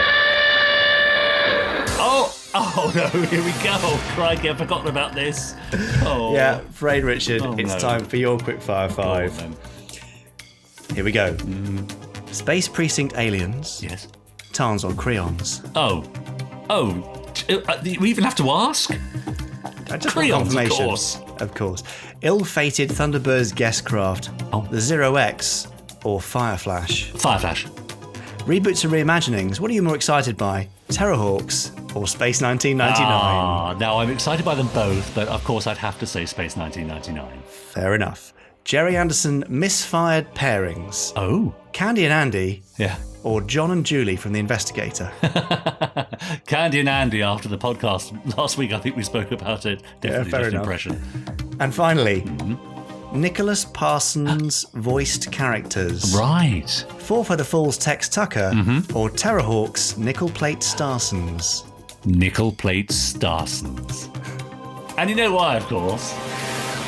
Oh no, here we go. Crikey, I've forgotten about this. Oh. Yeah, afraid, Richard, it's time for your quickfire 5. Here we go. Space Precinct aliens. Yes. Tarns on Creons. We even have to ask? Creons, of course. Of course. Ill-fated Thunderbirds guest craft. The Zero X or Fireflash. Fireflash. Reboots and reimaginings. What are you more excited by? Terrorhawks or Space 1999? Now I'm excited by them both, but of course I'd have to say Space 1999. Fair enough. Gerry Anderson misfired pairings. Oh. Candy and Andy. Yeah. Or John and Julie from The Investigator. Candy and Andy after the podcast last week, I think we spoke about it. Definitely fair just enough. impression. And finally, Nicholas Parsons voiced characters. Right. Four for the Fool's Tex Tucker or Terrorhawks Nickel Plate Starsons. Nickel Plate Starsons. And you know why, of course?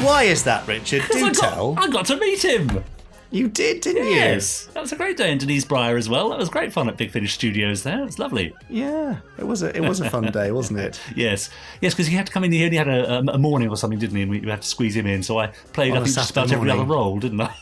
Why is that, Richard? Do tell. I got to meet him. You did, didn't you? Yes. That was a great day in Denise Breyer as well. That was great fun at Big Finish Studios there. It was lovely. Yeah, it was a fun day, wasn't it? Yes, because he had to come in. He only had a morning or something, didn't he? And we had to squeeze him in. So I played, I think, just about every other role, didn't I?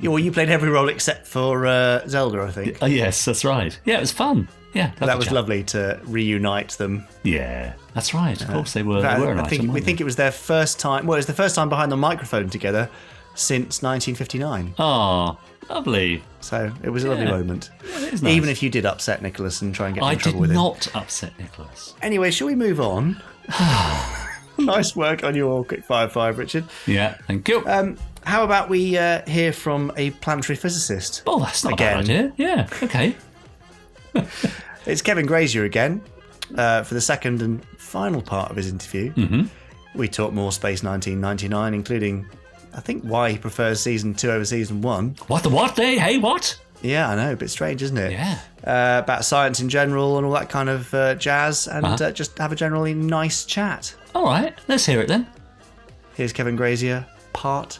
Well, you played every role except for Zelda, I think. Yes, that's right. Yeah, it was fun. Yeah, that was lovely to reunite them. Yeah, that's right. Of course, they were. They were an item, we think it was their first time. Well, it was the first time behind the microphone together since 1959. Oh, lovely. So it was a lovely moment. Yeah, it is nice. Even if you did upset Nicholas and try and get in trouble with him. I did not upset Nicholas. Anyway, shall we move on? Nice work on your quickfire 5, Richard. Yeah, thank you. How about we hear from a planetary physicist? Oh, that's not a bad idea. Yeah, okay. It's Kevin Grazier again for the second and final part of his interview. Mm-hmm. We talk more Space 1999, including, I think, why he prefers Season 2 over Season 1. What the what? Hey, what? Yeah, I know. A bit strange, isn't it? Yeah. About science in general and all that kind of jazz, and just have a generally nice chat. All right, let's hear it then. Here's Kevin Grazier, Part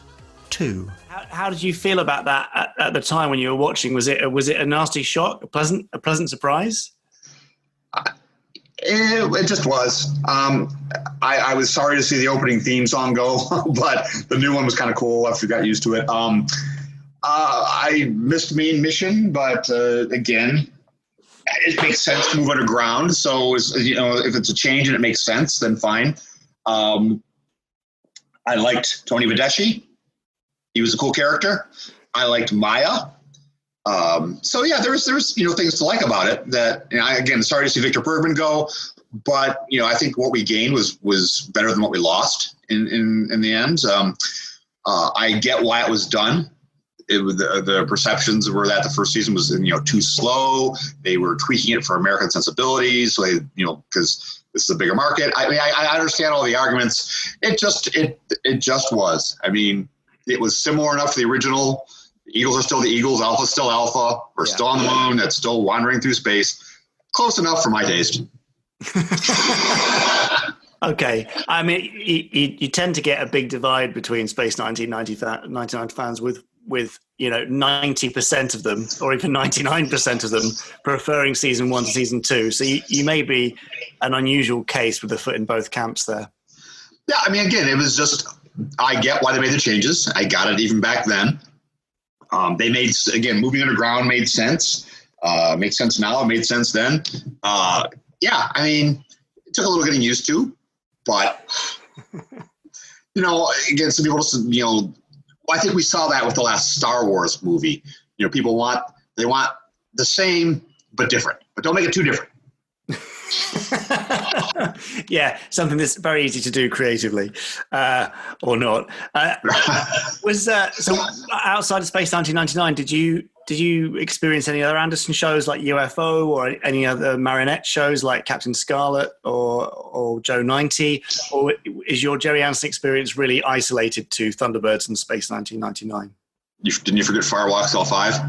2. How did you feel about that at the time when you were watching? Was it a nasty shock, a pleasant surprise? It just was. I was sorry to see the opening theme song go, but the new one was kind of cool after we got used to it. I missed Main Mission, but again, it makes sense to move underground. So, if it's a change and it makes sense, then fine. I liked Tony Badeschi. He was a cool character. I liked Maya. So yeah, there's things to like about it. That again, sorry to see Victor Bergman go, but I think what we gained was better than what we lost in the end. I get why it was done. The perceptions were that the first season was too slow. They were tweaking it for American sensibilities, so because this is a bigger market. I mean, I understand all the arguments. It just was. I mean, it was similar enough to the original. The Eagles are still the Eagles. Alpha's still Alpha. We're still on the moon. It's still wandering through space. Close enough for my taste. Okay. I mean, you tend to get a big divide between Space 1999 fans with 90% of them, or even 99% of them, preferring Season 1 to Season 2. So you may be an unusual case with a foot in both camps there. Yeah, I mean, again, it was just, I get why they made the changes. I got it even back then. They made, again, moving underground made sense. Makes sense now. It made sense then. Yeah, I mean, it took a little getting used to, but, again, some people, I think we saw that with the last Star Wars movie. People want the same, but different. But don't make it too different. Yeah, something that's very easy to do creatively, or not. So outside of Space 1999, did you experience any other Anderson shows like UFO, or any other marionette shows like Captain Scarlet or Joe 90, or is your Gerry Anderson experience really isolated to Thunderbirds and Space 1999? Didn't you forget Firewalks L5?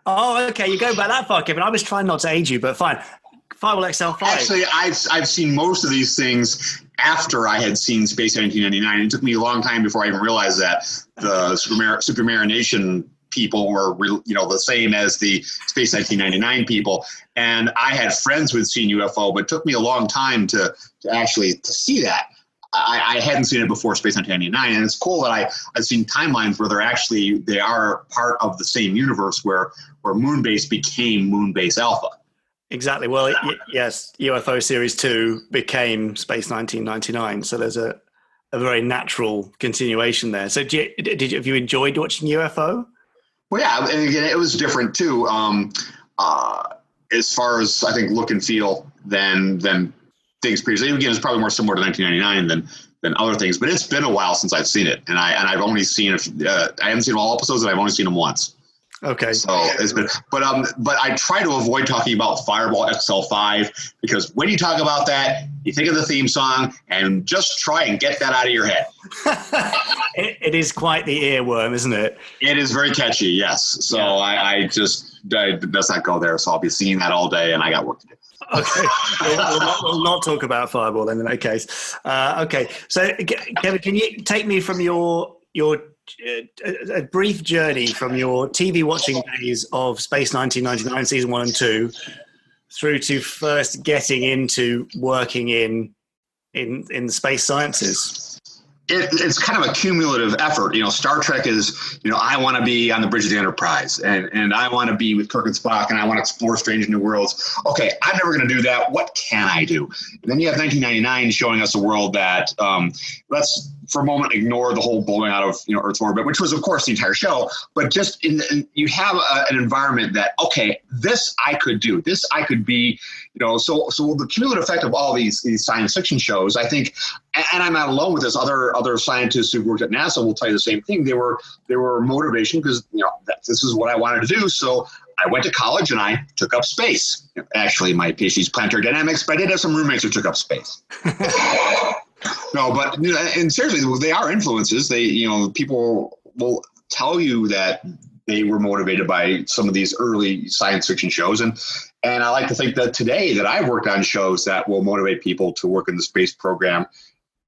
Oh, okay, you go back that far, Kevin. I was trying not to age you, but fine. Firewall XL5. Actually, I've seen most of these things after I had seen Space 1999. It took me a long time before I even realized that the Super Nation people were, the same as the Space 1999 people. And I had friends who had seen UFO, but it took me a long time to actually see that. I hadn't seen it before Space 1999, and it's cool that I've seen timelines where they are part of the same universe where Moonbase became Moonbase Alpha. Exactly. Well, yes, UFO Series 2 became Space 1999, so there's a very natural continuation there. So have you enjoyed watching UFO? Well, yeah, and again, it was different too, as far as I think look and feel than things previously. Again, it's probably more similar to 1999 than other things, but it's been a while since I've seen it, and I've only seen I haven't seen all episodes, and I've only seen them once. Okay. So it's been, but I try to avoid talking about Fireball XL5 because when you talk about that, you think of the theme song and just try and get that out of your head. It is quite the earworm, isn't it? It is very catchy, yes. So yeah. Let's not go there. So I'll be singing that all day, and I got work to do. Okay, we'll not talk about Fireball then in that case. Okay, so Kevin, can you take me from your a brief journey from your TV watching days of Space 1999 season 1 and 2 through to first getting into working in the space sciences? it's kind of a cumulative effort. Star Trek is, I want to be on the bridge of the Enterprise, and I want to be with Kirk and Spock, and I want to explore strange new worlds. Okay, I'm never going to do that. What can I do? And then you have 1999 showing us a world that, let's for a moment ignore the whole blowing out of Earth's orbit, which was of course the entire show, but just you have an environment that, okay, this I could do, this I could be, so the cumulative effect of all these science fiction shows, I think, and I'm not alone with this, other scientists who worked at NASA will tell you the same thing. They were motivation because this is what I wanted to do. So I went to college and I took up space. Actually, my PhD is planetary dynamics, but I did have some roommates who took up space. No, but and seriously, they are influences. People will tell you that they were motivated by some of these early science fiction shows, and I like to think that today that I've worked on shows that will motivate people to work in the space program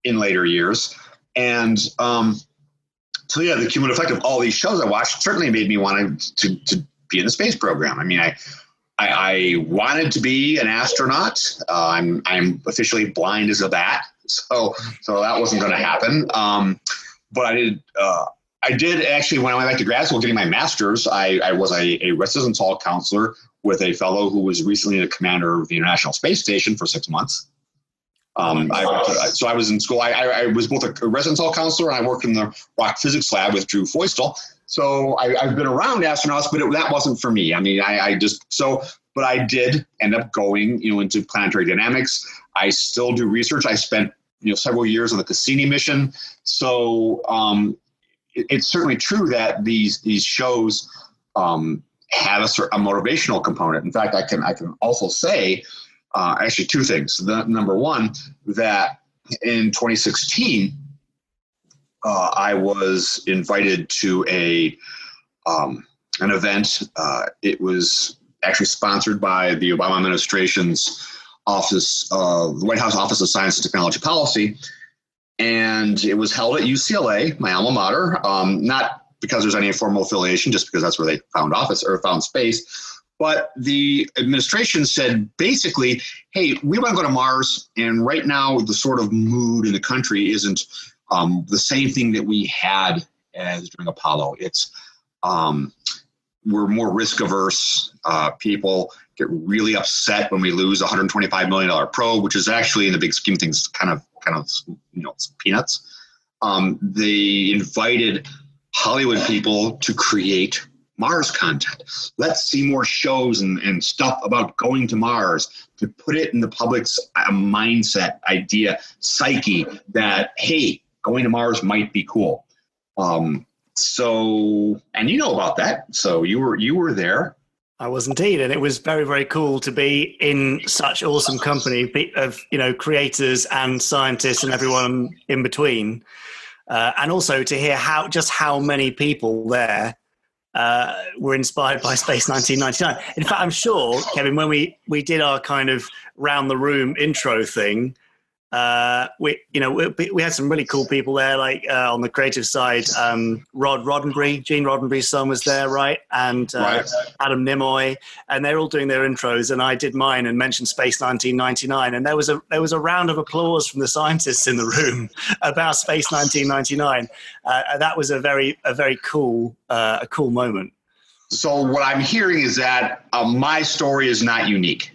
in later years. And so yeah, the cumulative effect of all these shows I watched certainly made me want to be in the space program. I mean, I wanted to be an astronaut. I'm officially blind as a bat. So that wasn't going to happen. But I did actually, when I went back to grad school getting my master's, I was a residence hall counselor with a fellow who was recently the commander of the International Space Station for 6 months. So I was in school. I was both a residence hall counselor and I worked in the rock physics lab with Drew Feustel. So I've been around astronauts, but that wasn't for me. I mean, but I did end up going, into planetary dynamics. I still do research. I spent, several years on the Cassini mission. So it's certainly true that these shows have a motivational component. In fact, I can also say actually two things. The number one, that in 2016, I was invited to an event. It was actually sponsored by the Obama administration's office, the White House Office of Science and Technology Policy. And it was held at UCLA, my alma mater, not because there's any formal affiliation, just because that's where they found office or found space. But the administration said basically, hey, we want to go to Mars. And right now, the sort of mood in the country isn't the same thing that we had as during Apollo. It's we're more risk averse. People get really upset when we lose a $125 million probe, which is actually in the big scheme of things kind of peanuts. They invited Hollywood people to create Mars content. Let's see more shows and stuff about going to Mars, to put it in the public's mindset, idea, psyche that, hey, going to Mars might be cool. So, and you know about that. So you were there. I was indeed, and it was very, very cool to be in such awesome company of creators and scientists and everyone in between, and also to hear how many people there were inspired by Space 1999. In fact, I'm sure, Kevin, when we did our kind of round the room intro thing, we had some really cool people there, like on the creative side, Gene Roddenberry's son was there, right? And Adam Nimoy, and they're all doing their intros, and I did mine and mentioned Space 1999, and there was a round of applause from the scientists in the room about Space 1999. That was a very cool moment. So what I'm hearing is that my story is not unique.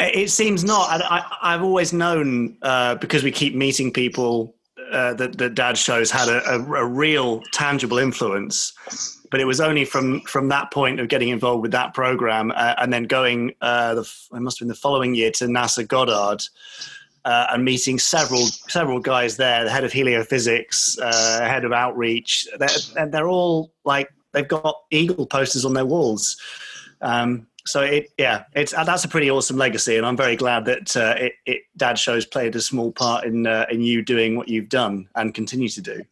It seems not. I've always known, because we keep meeting people, that Dad shows had a real tangible influence. But it was only from that point of getting involved with that program and then going, it must have been the following year, to NASA Goddard and meeting several guys there, the head of heliophysics, head of outreach. They're all like, they've got Eagle posters on their walls. So that's a pretty awesome legacy, and I'm very glad that Dad shows played a small part in you doing what you've done and continue to do.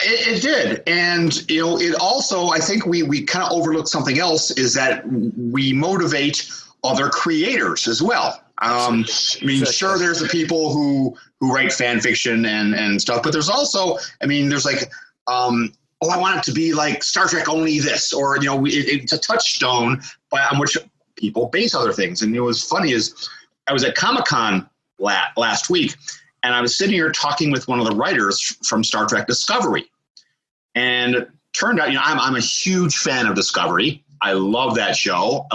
It did, and it also, I think we kind of overlook something else, is that we motivate other creators as well. Sure, there's the people who write fan fiction and stuff, but there's also, there's like. I want it to be like Star Trek, only this, or it's a touchstone on which people base other things. And it was funny is I was at Comic-Con last week, And I was sitting here talking with one of the writers from Star Trek Discovery. And it turned out, I'm a huge fan of Discovery. I love that show.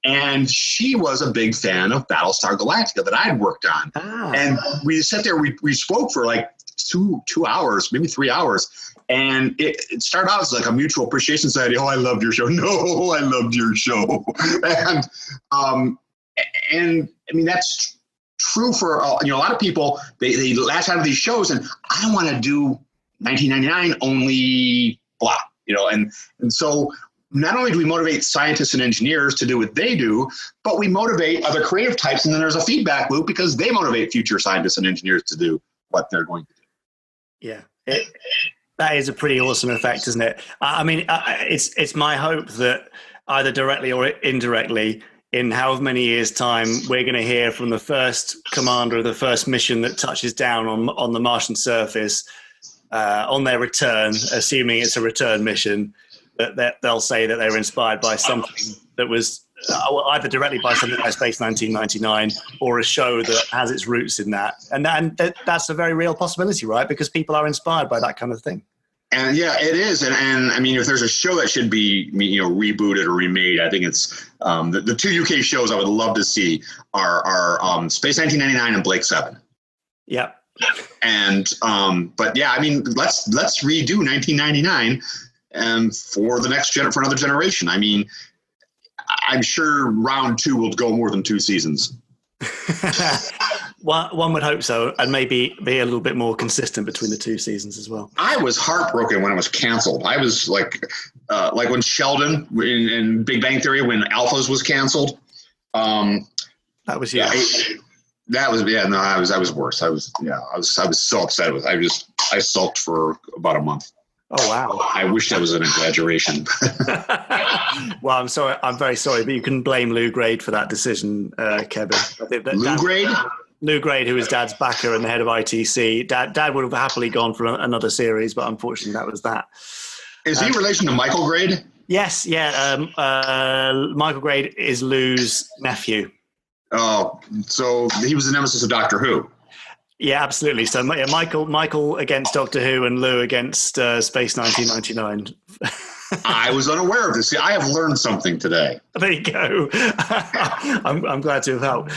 And she was a big fan of Battlestar Galactica that I had worked on. And we sat there, we spoke for like two hours, maybe 3 hours. And it started out as like a mutual appreciation society. Oh, I loved your show. No, I loved your show. And I mean, that's true for, a lot of people. They latch out of these shows and I want to do 1999 only blah, and so not only do we motivate scientists and engineers to do what they do, but we motivate other creative types. And then there's a feedback loop because they motivate future scientists and engineers to do what they're going to do. Yeah. That is a pretty awesome effect, isn't it? I mean, it's my hope that either directly or indirectly, in however many years' time, we're going to hear from the first commander of the first mission that touches down on the Martian surface on their return, assuming it's a return mission, that they'll say that they were inspired by something that was either directly by something like Space 1999 or a show that has its roots in that. And that's a very real possibility, right? Because people are inspired by that kind of thing. And yeah, it is. And I mean, if there's a show that should be, rebooted or remade, I think it's the two UK shows I would love to see are Space 1999 and Blake 7. Yeah. And but yeah, I mean, let's redo 1999 for the next for another generation. I mean, I'm sure round 2 will go more than 2 seasons. One would hope so, and maybe be a little bit more consistent between the 2 seasons as well. I was heartbroken when it was canceled. I was like when Sheldon in Big Bang Theory, when Alphas was canceled. That was I was worse. I was so upset with it. I sulked for about a month. Oh wow! I wish that was an exaggeration. Well, I'm sorry. I'm very sorry, but you can blame Lou Grade for that decision, Kevin. Lou Grade? Lou Grade, who is Dad's backer and the head of ITC. Dad would have happily gone for another series, but unfortunately, that was that. Is he in relation to Michael Grade? Yes, yeah. Michael Grade is Lou's nephew. Oh, so he was the nemesis of Doctor Who. Yeah, absolutely. So yeah, Michael against Doctor Who and Lou against Space 1999. I was unaware of this. See, I have learned something today. There you go. I'm glad to have helped.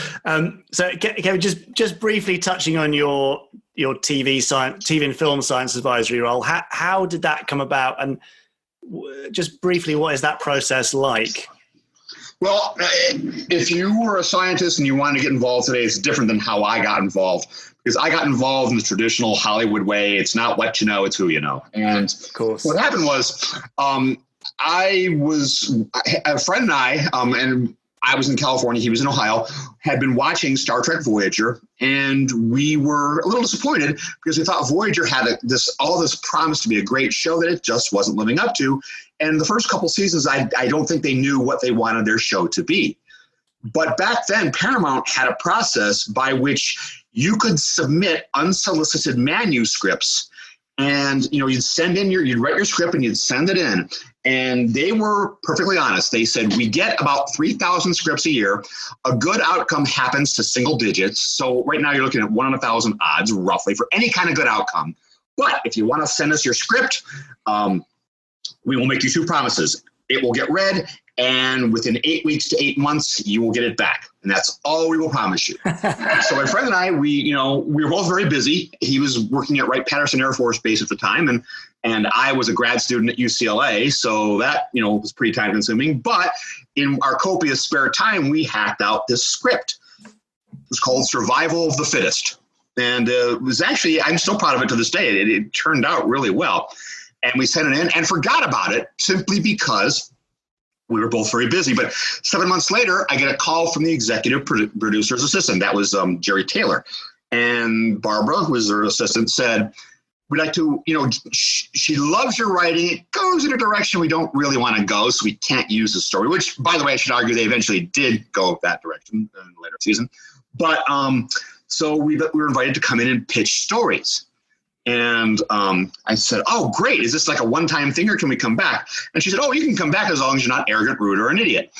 So, Kevin, just briefly touching on your TV and film science advisory role. How did that come about? And just briefly, what is that process like? Well, if you were a scientist and you wanted to get involved today, it's different than how I got involved. Because I got involved in the traditional Hollywood way. It's not what you know, it's who you know. And of course, what happened was a friend and I, and I was in California, he was in Ohio, had been watching Star Trek Voyager, and we were a little disappointed because we thought Voyager had all this promise to be a great show that it just wasn't living up to. And the first couple seasons, I don't think they knew what they wanted their show to be. But back then, Paramount had a process by which you could submit unsolicited manuscripts, and you'd write your script and you'd send it in. And they were perfectly honest. They said, we get about 3,000 scripts a year. A good outcome happens to single digits. So right now you're looking at 1 in 1,000 odds roughly for any kind of good outcome. But if you want to send us your script, we will make you 2 promises. It will get read, and within 8 weeks to 8 months, you will get it back. And that's all we will promise you. So my friend and I, we were both very busy. He was working at Wright-Patterson Air Force Base at the time, and I was a grad student at UCLA. So that, was pretty time consuming. But in our copious spare time, we hacked out this script. It was called Survival of the Fittest. And it was actually, I'm still proud of it to this day. It turned out really well. And we sent it in and forgot about it simply because we were both very busy. But 7 months later, I get a call from the executive producer's assistant. That was Jerry Taylor. And Barbara, who was her assistant, said, we'd like to, she loves your writing. It goes in a direction we don't really want to go, so we can't use the story, which, by the way, I should argue they eventually did go that direction in the later season. But so we were invited to come in and pitch stories. And I said, oh, great. Is this like a one-time thing or can we come back? And she said, oh, you can come back as long as you're not arrogant, rude, or an idiot.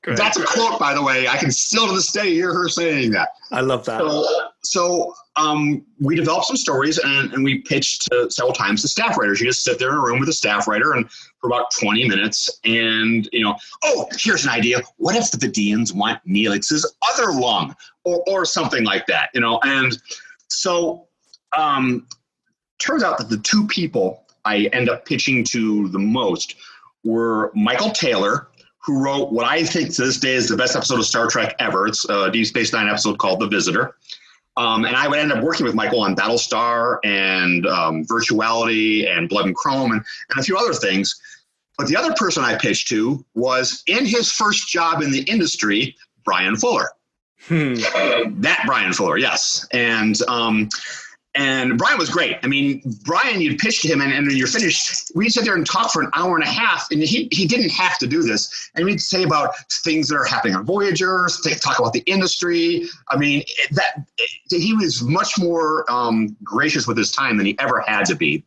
That's a quote, by the way. I can still to this day hear her saying that. I love that. So we developed some stories and we pitched several times to staff writers. You just sit there in a room with a staff writer and for about 20 minutes and, here's an idea. What if the Vidians want Neelix's other lung or something like that, And so turns out that the two people I end up pitching to the most were Michael Taylor, who wrote what I think to this day is the best episode of Star Trek ever. It's a Deep Space Nine episode called The Visitor. And I would end up working with Michael on Battlestar and Virtuality and Blood and Chrome and a few other things. But the other person I pitched to was, in his first job in the industry, Brian Fuller. That Brian Fuller, yes. And Brian was great. I mean, Brian, you'd pitch to him and you're finished. We'd sit there and talk for an hour and a half, and he didn't have to do this. And we'd say about things that are happening on Voyager, talk about the industry. I mean, he was much more gracious with his time than he ever had to be.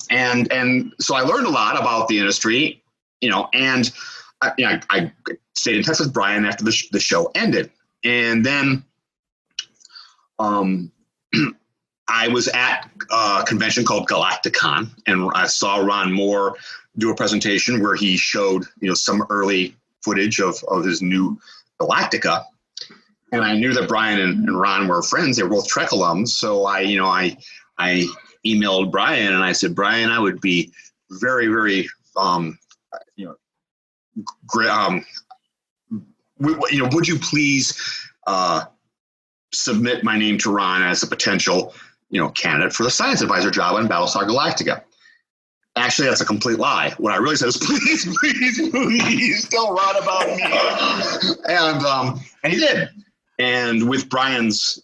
And so I learned a lot about the industry, and I stayed in touch with Brian after the show ended. And then I was at a convention called Galacticon, and I saw Ron Moore do a presentation where he showed, some early footage of his new Galactica. And I knew that Brian and Ron were friends. They were both Trek alums. So I emailed Brian and I said, Brian, I would be very, very, would you please submit my name to Ron as a potential candidate for the science advisor job on Battlestar Galactica? Actually, that's a complete lie. What I really said is, please tell Ron about me. And he did. And with Brian's,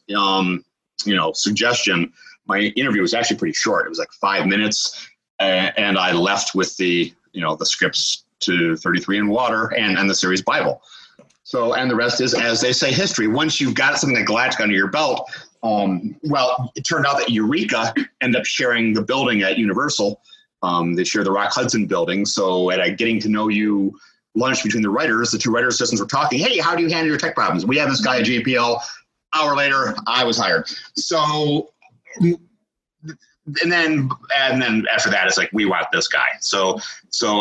suggestion, my interview was actually pretty short. It was like 5 minutes. And I left with the scripts to 33 in Water and the series Bible. So, and the rest is, as they say, history. Once you've got something like Galactica under your belt, it turned out that Eureka ended up sharing the building at Universal. They share the Rock Hudson building. So at a getting to know you lunch between the writers, the two writer assistants were talking, hey, how do you handle your tech problems? We have this guy at JPL. Hour later, I was hired. So, and then after that, it's like, we want this guy. So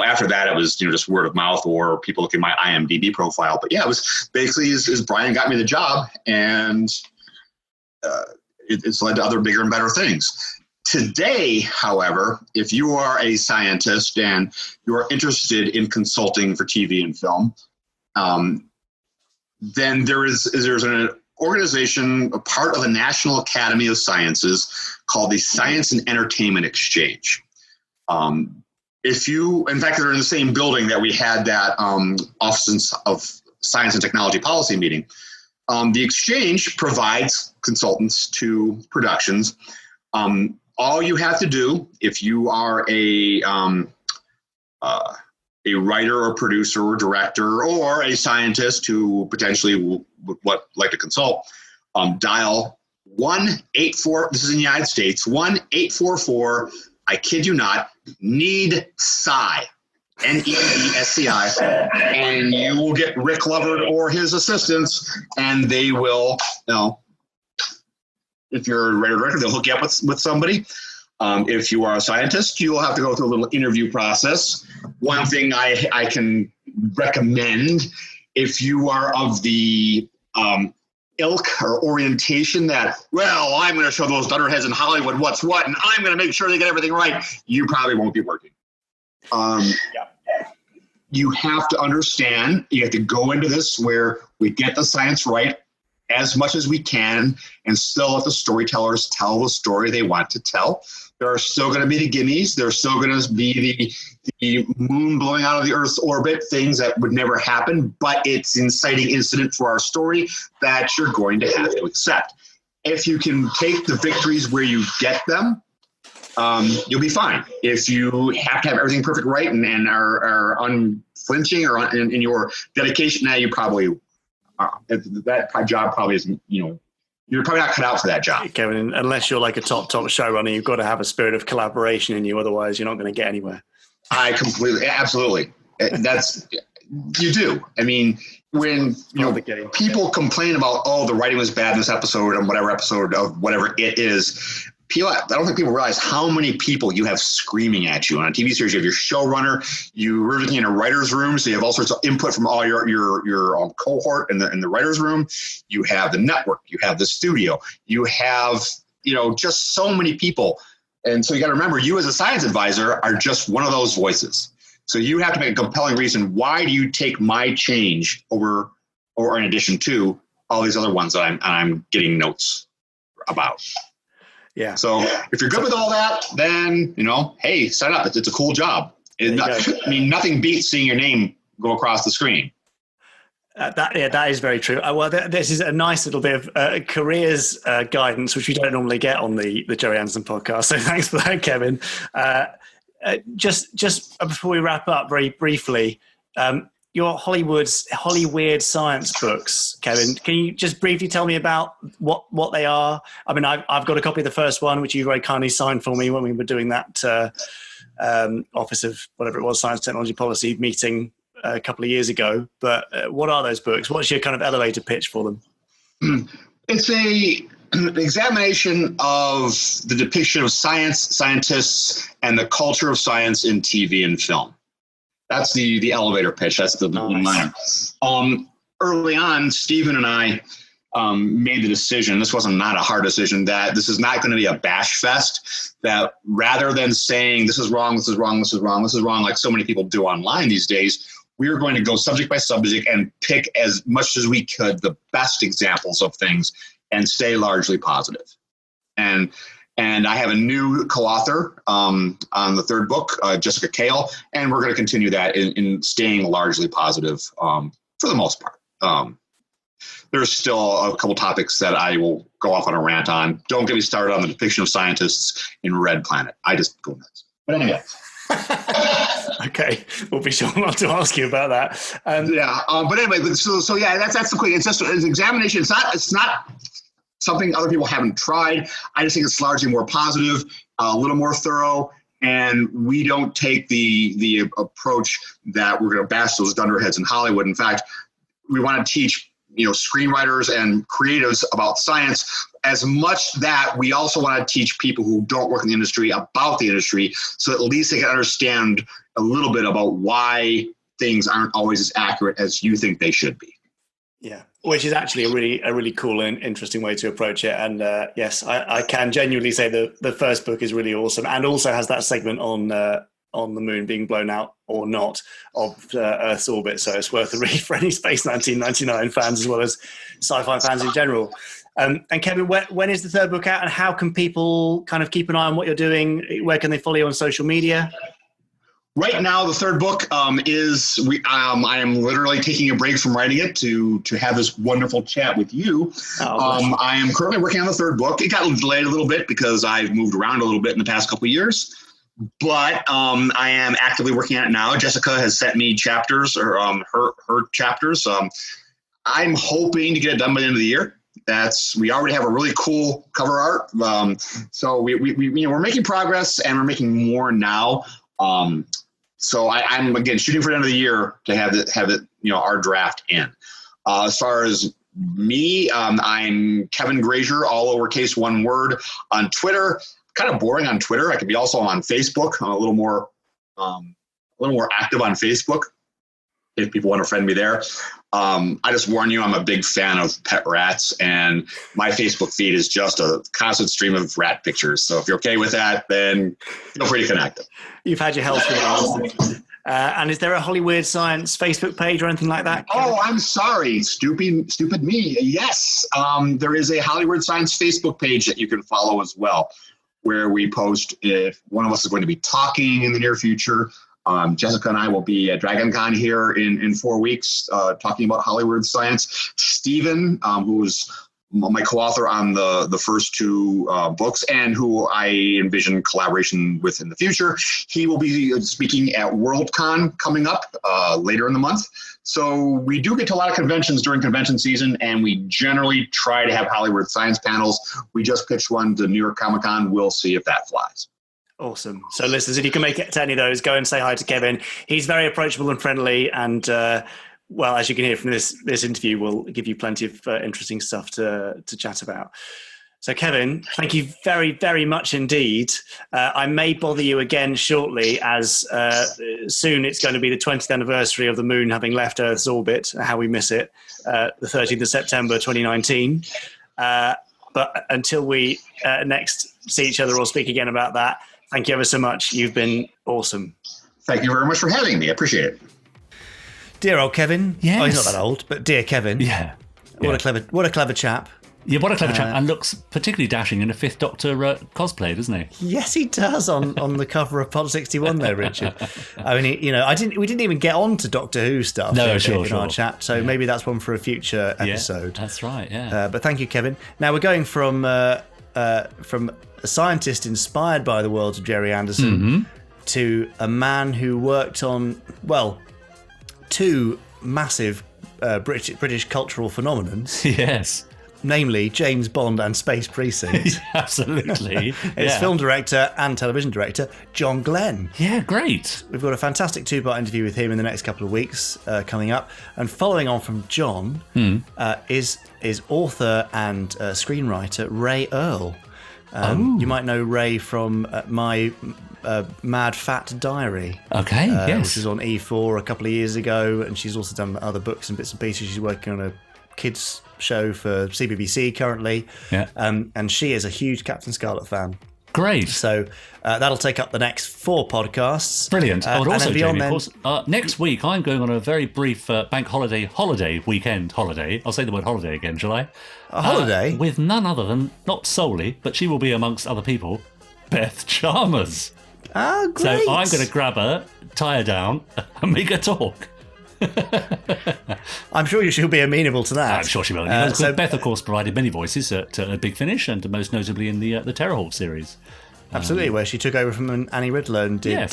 after that, it was, just word of mouth or people looking at my IMDb profile. But yeah, it was basically as Brian got me the job, and it's led to other bigger and better things. Today, however, if you are a scientist and you are interested in consulting for TV and film, then there's an organization, a part of the National Academy of Sciences, called the Science and Entertainment Exchange. In fact, they're in the same building that we had that Office of Science and Technology Policy meeting. The exchange provides consultants to productions. All you have to do, if you are a writer or producer or director or a scientist who potentially would like to consult, dial 1-84, this is in the United States, 1-844, I kid you not, need Sci, NEEDSCI, and you will get Rick Lovard or his assistants, and they will, if you're a writer director, they'll hook you up with somebody. If you are a scientist, you'll have to go through a little interview process. One thing I can recommend, if you are of the ilk or orientation that, well, I'm going to show those dunderheads in Hollywood what's what, and I'm going to make sure they get everything right, you probably won't be working. You have to understand, you have to go into this where we get the science right as much as we can and still let the storytellers tell the story they want to tell. There are still going to be the gimmies. There's still going to be the moon blowing out of the Earth's orbit, things that would never happen, but it's an inciting incident for our story that you're going to have to accept. If you can take the victories where you get them, you'll be fine. If you have to have everything perfect right and are unflinching or in your dedication, now you probably that job probably isn't, you're probably not cut out for that job. Kevin, unless you're like a top showrunner, you've got to have a spirit of collaboration in you. Otherwise, you're not going to get anywhere. Absolutely. You do. I mean, when people complain about, the writing was bad in this episode and whatever episode of whatever it is, I don't think people realize how many people you have screaming at you. On a TV series, you have your showrunner, you're working in a writer's room, so you have all sorts of input from all your cohort in the writer's room. You have the network, you have the studio, you have, just so many people. And so you got to remember, you as a science advisor are just one of those voices. So you have to make a compelling reason. Why do you take my change over, or in addition to all these other ones that I'm getting notes about? Yeah. So if you're good with all that, then, hey, sign up. It's a cool job. Nothing beats seeing your name go across the screen. That is very true. Well, this is a nice little bit of careers guidance, which we don't normally get on the Gerry Anderson podcast. So thanks for that, Kevin. Just before we wrap up very briefly, your Hollyweird science books, Kevin, can you just briefly tell me about what they are? I mean, I've got a copy of the first one, which you very kindly signed for me when we were doing that Office of whatever it was, Science Technology Policy meeting a couple of years ago. But what are those books? What's your kind of elevator pitch for them? It's an examination of the depiction of science, scientists, and the culture of science in TV and film. That's the elevator pitch. That's the line. Early on, Stephen and I made the decision, this wasn't not a hard decision, that this is not going to be a bash fest, that rather than saying this is wrong, this is wrong, this is wrong, this is wrong, like so many people do online these days, we were going to go subject by subject and pick as much as we could the best examples of things and stay largely positive. And I have a new co-author on the third book, Jessica Kale, and we're going to continue that in staying largely positive for the most part. There's still a couple topics that I will go off on a rant on. Don't get me started on the depiction of scientists in Red Planet. I just go nuts. But anyway. Okay, we'll be sure not to ask you about that. But anyway, so yeah, that's the quick. It's just an examination. It's not something other people haven't tried. I just think it's largely more positive, a little more thorough, and we don't take the approach that we're going to bash those dunderheads in Hollywood. In fact, we want to teach screenwriters and creatives about science as much that we also want to teach people who don't work in the industry about the industry, so at least they can understand a little bit about why things aren't always as accurate as you think they should be. Yeah, which is actually a really cool and interesting way to approach it. And yes, I can genuinely say the first book is really awesome, and also has that segment on the moon being blown out or not of Earth's orbit. So it's worth a read for any Space 1999 fans as well as sci-fi fans in general. And Kevin, when is the third book out, and how can people kind of keep an eye on what you're doing? Where can they follow you on social media? Right now, the third book is I am literally taking a break from writing it to have this wonderful chat with you. I am currently working on the third book. It got delayed a little bit because I've moved around a little bit in the past couple of years, but I am actively working on it now. Jessica has sent me chapters, or her chapters. I'm hoping to get it done by the end of the year. We already have a really cool cover art. So we're making progress, and we're making more now. So I'm again shooting for the end of the year to have it our draft in. As far as me, I'm Kevin Grazier, all lowercase, one word, on Twitter. Kind of boring on Twitter. I could be also on Facebook. I'm a little more active on Facebook if people want to friend me there. I just warn you, I'm a big fan of pet rats, and my Facebook feed is just a constant stream of rat pictures. So if you're okay with that, then feel free to connect. You've had your health care. And is there a Hollyweird Science Facebook page or anything like that? Oh, I'm sorry. Stupid me. Yes. There is a Hollyweird Science Facebook page that you can follow as well, where we post if one of us is going to be talking in the near future. Jessica and I will be at DragonCon here in 4 weeks talking about Hollyweird Science. Stephen, who was my co-author on the first two books and who I envision collaboration with in the future, he will be speaking at Worldcon coming up later in the month. So we do get to a lot of conventions during convention season, and we generally try to have Hollyweird Science panels. We just pitched one to New York Comic Con. We'll see if that flies. Awesome. So, listeners, if you can make it to any of those, go and say hi to Kevin. He's very approachable and friendly, and well, as you can hear from this interview, we'll give you plenty of interesting stuff to chat about. So, Kevin, thank you very, very much indeed. I may bother you again shortly, as soon it's going to be the 20th anniversary of the moon having left Earth's orbit. How we miss it, the 13th of September 2019. But until we next see each other or speak again about that, thank you ever so much. You've been awesome. Thank you very much for having me. I appreciate it. Dear old Kevin. Yes. Oh, he's not that old, but dear Kevin. Yeah. What a clever chap. Yeah, what a clever chap, and looks particularly dashing in a Fifth Doctor cosplay, doesn't he? Yes, he does on the cover of Pod 61 there, Richard. I mean, we didn't even get on to Doctor Who stuff in our chat, so maybe that's one for a future episode. Yeah, that's right, yeah. But thank you, Kevin. Now we're going from a scientist inspired by the world of Gerry Anderson to a man who worked on, well, two massive British cultural phenomenons. Yes. Namely, James Bond and Space Precinct. Absolutely. It's film director and television director, John Glenn. Yeah, great. We've got a fantastic two-part interview with him in the next couple of weeks coming up. And following on from John is author and screenwriter Ray Earl. You might know Ray from my Mad Fat Diary. Okay, yes. Which was on E4 a couple of years ago. And she's also done other books and bits and pieces. She's working on a kids show for CBBC currently, and she is a huge Captain Scarlet fan. Great. So that'll take up the next 4 podcasts. Brilliant. And also, Jamie, then, of course, next week I'm going on a very brief bank weekend holiday. I'll say the word holiday again, shall I? A holiday? With none other than, not solely, but she will be amongst other people, Beth Chalmers. Oh, great. So I'm going to grab her, tie her down, and make her talk. I'm sure she'll be amenable to that. I'm sure she will. So Beth, of course, provided many voices at Big Finish, and most notably in the Terrorhawk series. Absolutely, where she took over from Annie Riddler and did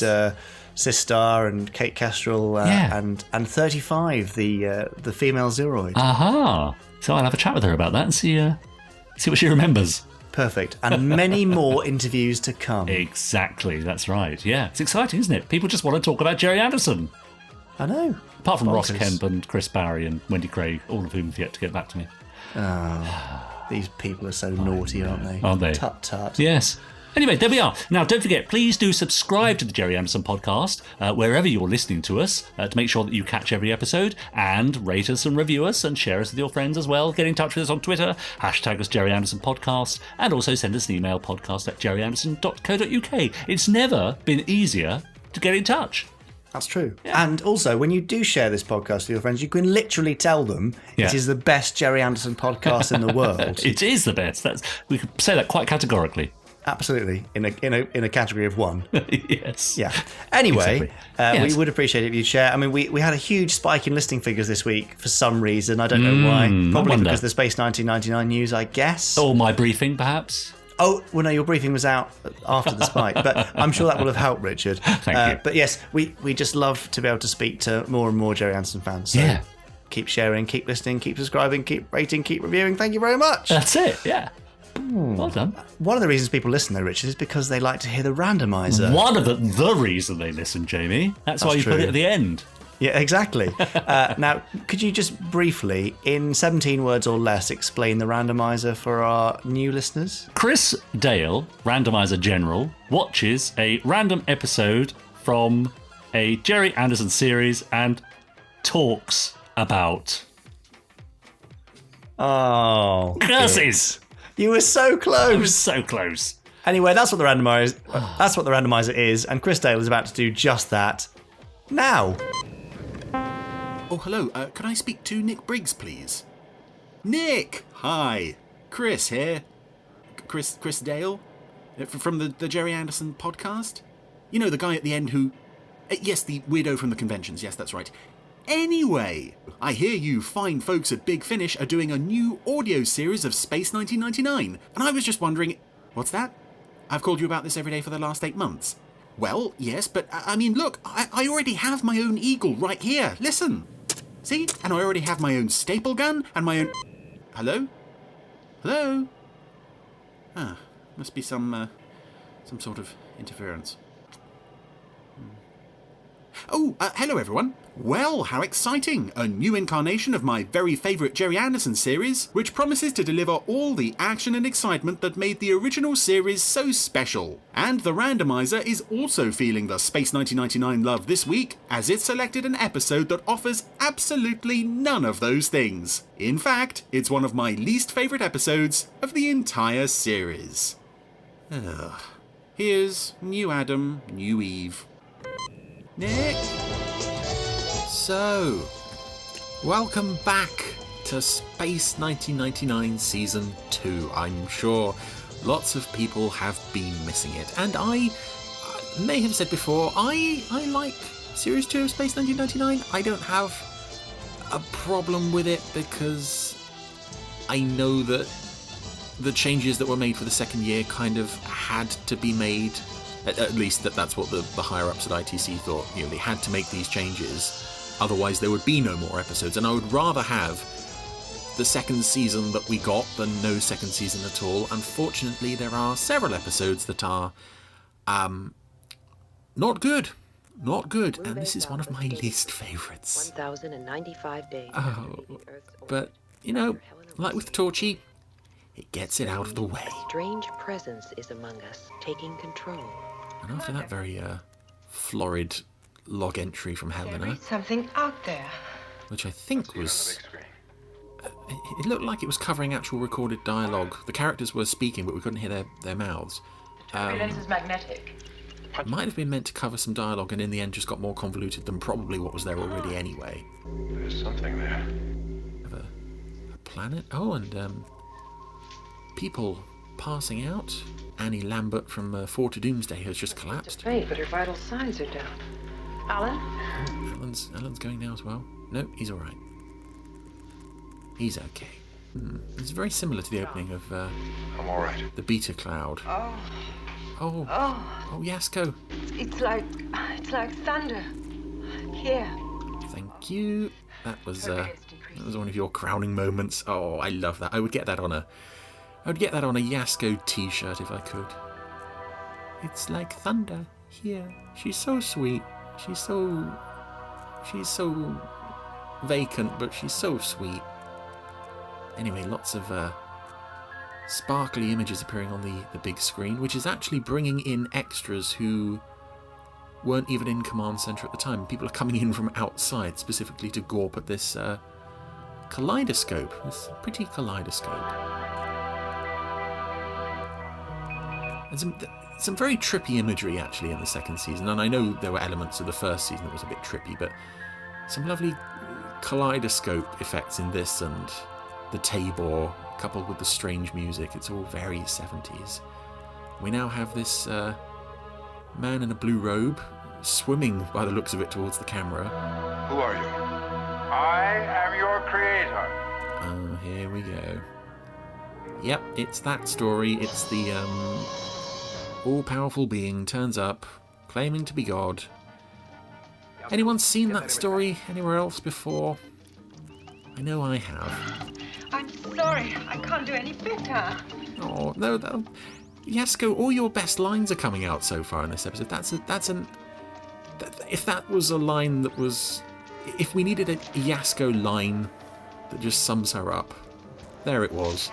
Sistar and Kate Kestrel and 35, the female Zeroid. Aha! So I'll have a chat with her about that and see what she remembers. Perfect. And many more interviews to come. Exactly, that's right. Yeah, it's exciting, isn't it? People just want to talk about Gerry Anderson. I know. Apart from Ross Kemp and Chris Barry and Wendy Craig, all of whom have yet to get back to me. Oh, these people are so naughty, aren't they? Aren't they? Tut tut. Yes. Anyway, there we are. Now, don't forget, please do subscribe to the Gerry Anderson podcast, wherever you're listening to us, to make sure that you catch every episode, and rate us and review us, and share us with your friends as well. Get in touch with us on Twitter, hashtag us Gerry Anderson Podcast, and also send us an email, podcast@gerryanderson.co.uk. It's never been easier to get in touch. That's true. Yeah. And also, when you do share this podcast with your friends, you can literally tell them it is the best Gerry Anderson podcast in the world. It is the best. We could say that quite categorically. Absolutely, in a category of one. Yes. Yeah. Anyway, we would appreciate it if you'd share. I mean, we had a huge spike in listing figures this week for some reason. I don't know why. Probably because of the Space 1999 news, I guess. Or my briefing, perhaps. Oh, well, no, your briefing was out after the spike, but I'm sure that will have helped, Richard. Thank you. But yes, we just love to be able to speak to more and more Gerry Anderson fans. So keep sharing, keep listening, keep subscribing, keep rating, keep reviewing. Thank you very much. That's it, yeah. Well done. One of the reasons people listen, though, Richard, is because they like to hear the randomizer. One of the reason they listen, Jamie. That's why you put it at the end. Yeah, exactly. Now, could you just briefly, in 17 words or less, explain the randomizer for our new listeners? Chris Dale, randomizer general, watches a random episode from a Gerry Anderson series and talks about... Oh, curses! You were so close. I was so close. Anyway, that's what the randomizer is, and Chris Dale is about to do just that now. Oh, hello. Can I speak to Nick Briggs, please? Nick! Hi. Chris here. Chris Dale? From the Gerry Anderson podcast? You know, the guy at the end who... yes, the weirdo from the conventions. Yes, that's right. Anyway, I hear you fine folks at Big Finish are doing a new audio series of Space 1999. And I was just wondering... What's that? I've called you about this every day for the last 8 months. Well, yes, but I mean, look, I already have my own eagle right here. Listen. See? And I already have my own staple gun and my own... Hello? Hello? Ah, must be some some sort of interference. Oh, hello everyone. Well, how exciting! A new incarnation of my very favourite Gerry Anderson series, which promises to deliver all the action and excitement that made the original series so special. And the Randomizer is also feeling the Space 1999 love this week, as it selected an episode that offers absolutely none of those things. In fact, it's one of my least favourite episodes of the entire series. Here's New Adam, New Eve. Nick? So, welcome back to Space 1999 Season 2. I'm sure lots of people have been missing it. And I may have said before, I like Series 2 of Space 1999. I don't have a problem with it because I know that the changes that were made for the second year kind of had to be made. At least that's what the higher-ups at ITC thought. You know, they had to make these changes, otherwise there would be no more episodes. And I would rather have the second season that we got than no second season at all. Unfortunately, there are several episodes that are not good. Not good. And this is one of my least favourites. 1,095 days. Oh, but, you know, like with Torchy, it gets it out of the way. A strange presence is among us, taking control. And after that very florid log entry from Helena, something out there, which I think was... it looked like it was covering actual recorded dialogue. The characters were speaking, but we couldn't hear their mouths. Turbulence is magnetic. It might have been meant to cover some dialogue, and in the end just got more convoluted than probably what was there already anyway. There's something there. Have a planet? Oh, and people passing out. Annie Lambert from 4 to Doomsday has just collapsed. Faint, but her vital signs are down. Alan? Oh, Alan's going now as well. No, he's all right. He's okay. It's very similar to the opening of I'm all right. The Beta Cloud. Oh, Yasko. It's like thunder. Here. Thank you. That was one of your crowning moments. Oh, I love that. I would get that on a Yasko t-shirt if I could. It's like thunder here. She's so sweet. She's so vacant, but she's so sweet. Anyway, lots of sparkly images appearing on the big screen, which is actually bringing in extras who weren't even in Command Center at the time. People are coming in from outside specifically to gawp at this kaleidoscope. This pretty kaleidoscope. And some very trippy imagery actually in the second season, and I know there were elements of the first season that was a bit trippy, but some lovely kaleidoscope effects in this, and the Tabor coupled with the strange music. It's all very 70s. We now have this man in a blue robe swimming by the looks of it towards the camera. Who are you? I am your creator. Oh, here we go. Yep, it's that story. It's the all-powerful being turns up, claiming to be God. Anyone seen that story anywhere else before? I know I have. I'm sorry, I can't do any better. Oh, no, Yasko, all your best lines are coming out so far in this episode. If that was a line that was... If we needed a Yasko line that just sums her up, there it was.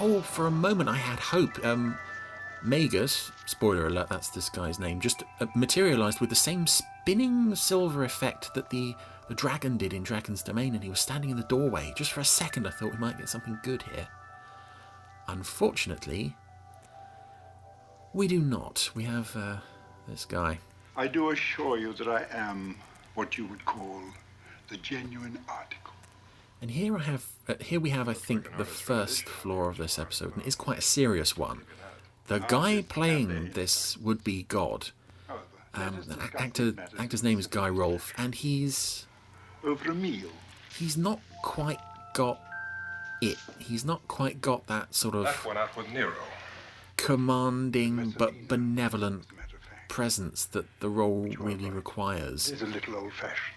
Oh, for a moment I had hope. Magus, spoiler alert, that's this guy's name, just materialised with the same spinning silver effect that the dragon did in Dragon's Domain, and he was standing in the doorway. Just for a second I thought we might get something good here. Unfortunately, we do not. We have this guy. I do assure you that I am what you would call the genuine article. And here we have, I think, the first flaw of this episode, and it is quite a serious one. The guy playing this would-be God, the actor's name is Guy Rolfe, and he's over a meal. He's not quite got it. He's not quite got that sort of That went out with Nero. Commanding but benevolent presence that the role really requires. It's a little old-fashioned.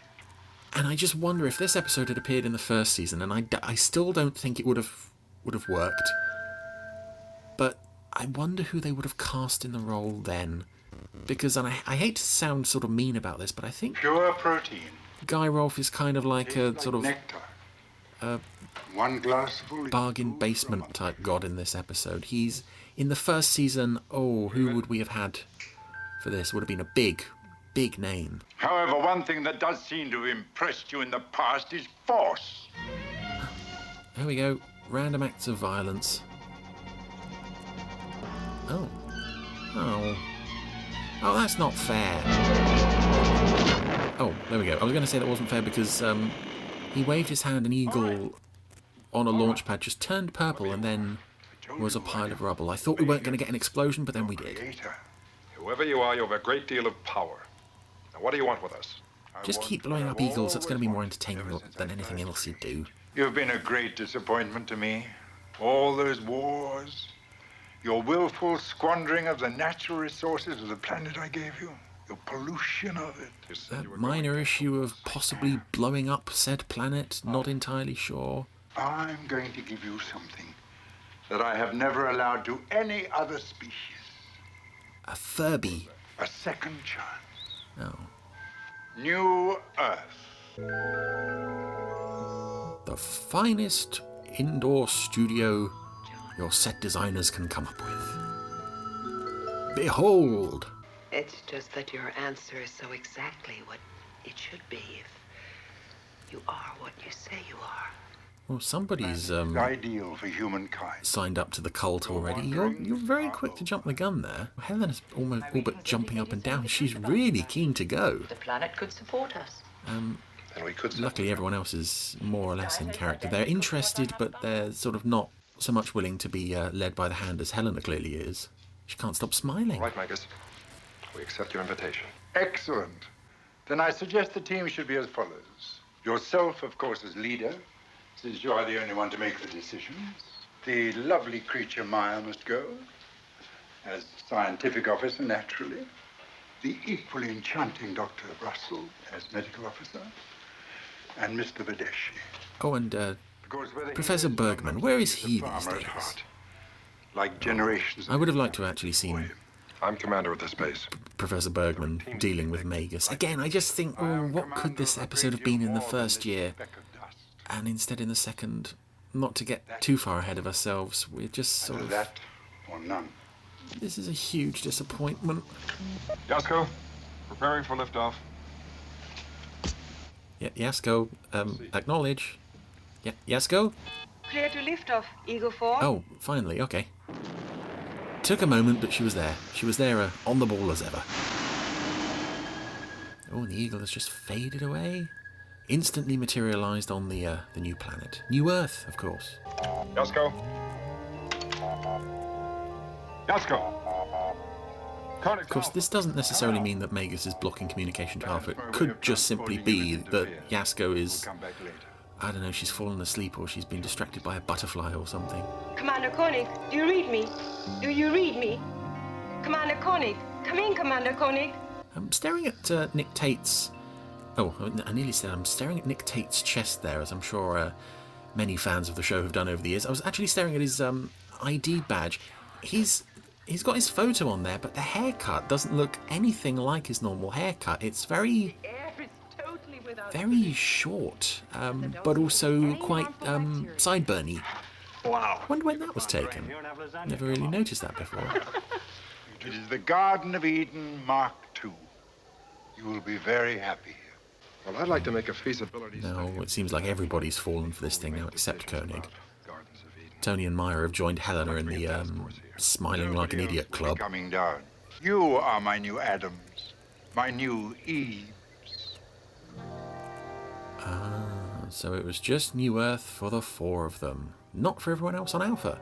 And I just wonder if this episode had appeared in the first season, and I still don't think it would have worked. But I wonder who they would have cast in the role then. Because, and I hate to sound sort of mean about this, but I think Pure protein. Guy Rolfe is kind of like a sort of nectar. One glassful bargain basement type god in this episode. He's in the first season. Oh, who would we have had for this? Would have been a big name. However, one thing that does seem to have impressed you in the past is force. There we go. Random acts of violence. Oh, that's not fair. Oh, there we go. I was going to say that wasn't fair because he waved his hand, an eagle on a launch pad just turned purple and then was a pile of rubble. I thought we weren't going to get an explosion, but then we did. Whoever you are, you have a great deal of power. Now, what do you want with us? Just keep blowing up eagles. That's going to be more entertaining than anything else you do. You've been a great disappointment to me. All those wars, your willful squandering of the natural resources of the planet I gave you, your pollution of it. That minor issue of possibly blowing up said planet, not entirely sure. I'm going to give you something that I have never allowed to any other species. A Furby. A second chance. Oh. New Earth. The finest indoor studio your set designers can come up with. Behold! It's just that your answer is so exactly what it should be if you are what you say you are. Well, somebody's ideal for humankind. Signed up to the cult already. You're very quick to jump the gun there. Helena's almost all but jumping up and down. She's really keen to go. The planet could support us. Luckily, everyone else is more or less in character. They're interested, but they're sort of not so much willing to be led by the hand as Helena clearly is. She can't stop smiling. All right, Magus. We accept your invitation. Excellent. Then I suggest the team should be as follows. Yourself, of course, as leader, since you are the only one to make the decisions. The lovely creature Maya must go, as scientific officer, naturally. The equally enchanting Dr. Russell as medical officer. And Mr. Badeshi. Oh, and Professor Bergman, where is he these days? Like generations. I would have liked to have actually seen I'm commander of this base. Professor Bergman dealing with Magus. Again, I just think, oh, what could this episode have been in the first year? And instead in the second, not to get too far ahead of ourselves, we're just sort of... that or none. This is a huge disappointment. Yasko, preparing for liftoff. Yeah, Yasko, acknowledge. Yeah, Yasko? Clear to liftoff, Eagle 4. Oh, finally, okay. Took a moment, but she was there. She was there, on the ball as ever. Oh, and the eagle has just faded away. Instantly materialised on the new planet. New Earth, of course. Yasko. Yasko. Of course, this doesn't necessarily mean that Magus is blocking communication to Alpha. It could just simply be that Yasko is... I don't know, she's fallen asleep or she's been distracted by a butterfly or something. Commander Koenig, do you read me? Do you read me? Commander Koenig, come in, Commander Koenig. I'm staring at Nick Tate's... Oh, I nearly said I'm staring at Nick Tate's chest there, as I'm sure many fans of the show have done over the years. I was actually staring at his ID badge. He's got his photo on there, but the haircut doesn't look anything like his normal haircut. It's very short, but also quite sideburny. Wow. Wonder when that was taken. Never really noticed that before. It is the Garden of Eden Mark II. You will be very happy here. Well, I'd like to make a feasibility No, it seems like everybody's fallen for this thing now except Koenig. Tony and Myra have joined Helena in the Smiling Like an Idiot club. Coming down. You are my new Adams, my new Eves. Ah, so it was just New Earth for the four of them, not for everyone else on Alpha.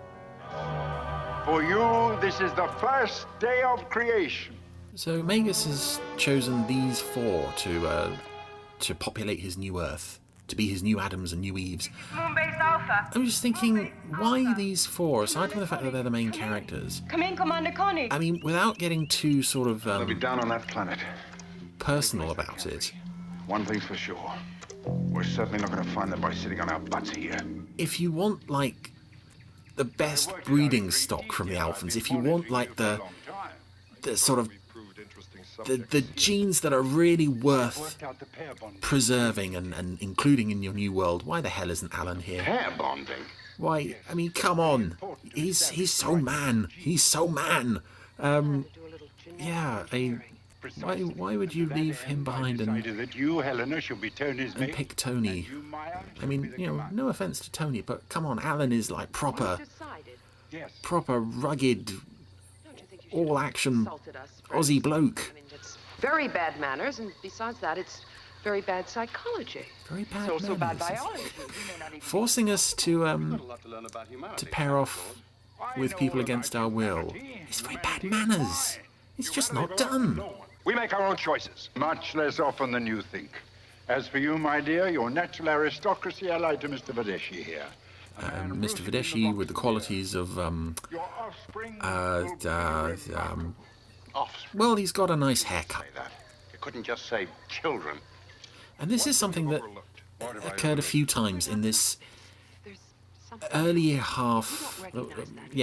For you, this is the first day of creation. So Magus has chosen these four to populate his new Earth, to be his new Adams and new Eves. Moonbase Alpha. I'm just thinking, why these four, aside from the fact that they're the main characters? Come in, Commander Koenig. I mean, without getting too sort of They'll be down on that planet. Personal about it. One thing's for sure. We're certainly not going to find them by sitting on our butts here. If you want, like, the best breeding stock from the Alphans, if you want like the sort of the genes that are really worth preserving and including in your new world, why the hell isn't Alan here? Pair bonding? Why, I mean, come on. He's so man. He's so man. Why would you leave him behind and pick Tony? I mean, no offense to Tony, but come on, Alan is like proper rugged, all action Aussie bloke. It's very bad manners, and besides that, it's very bad psychology. Very bad It's also bad manners. biology. Forcing us to pair off with people against our will. It's very bad manners. It's just not done. We make our own choices. Much less often than you think. As for you, my dear, your natural aristocracy allied to Mr. Vadeshi here. Mr. Vadeshi with the qualities of well, he's got a nice haircut. You couldn't just say children. And this is something that occurred a few times in this earlier half,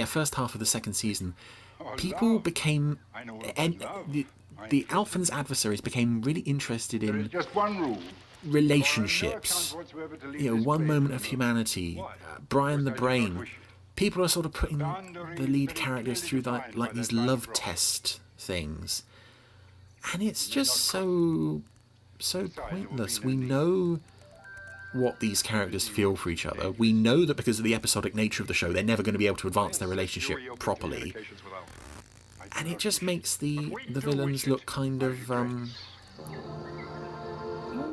first half of the second season. People became, the Alphans' adversaries became really interested in relationships. One moment of humanity, Brian the Brain. People are sort of putting the lead characters through like these love test things. And it's just so pointless. We know what these characters feel for each other. We know that because of the episodic nature of the show, they're never going to be able to advance their relationship properly. And it just makes the villains look kind of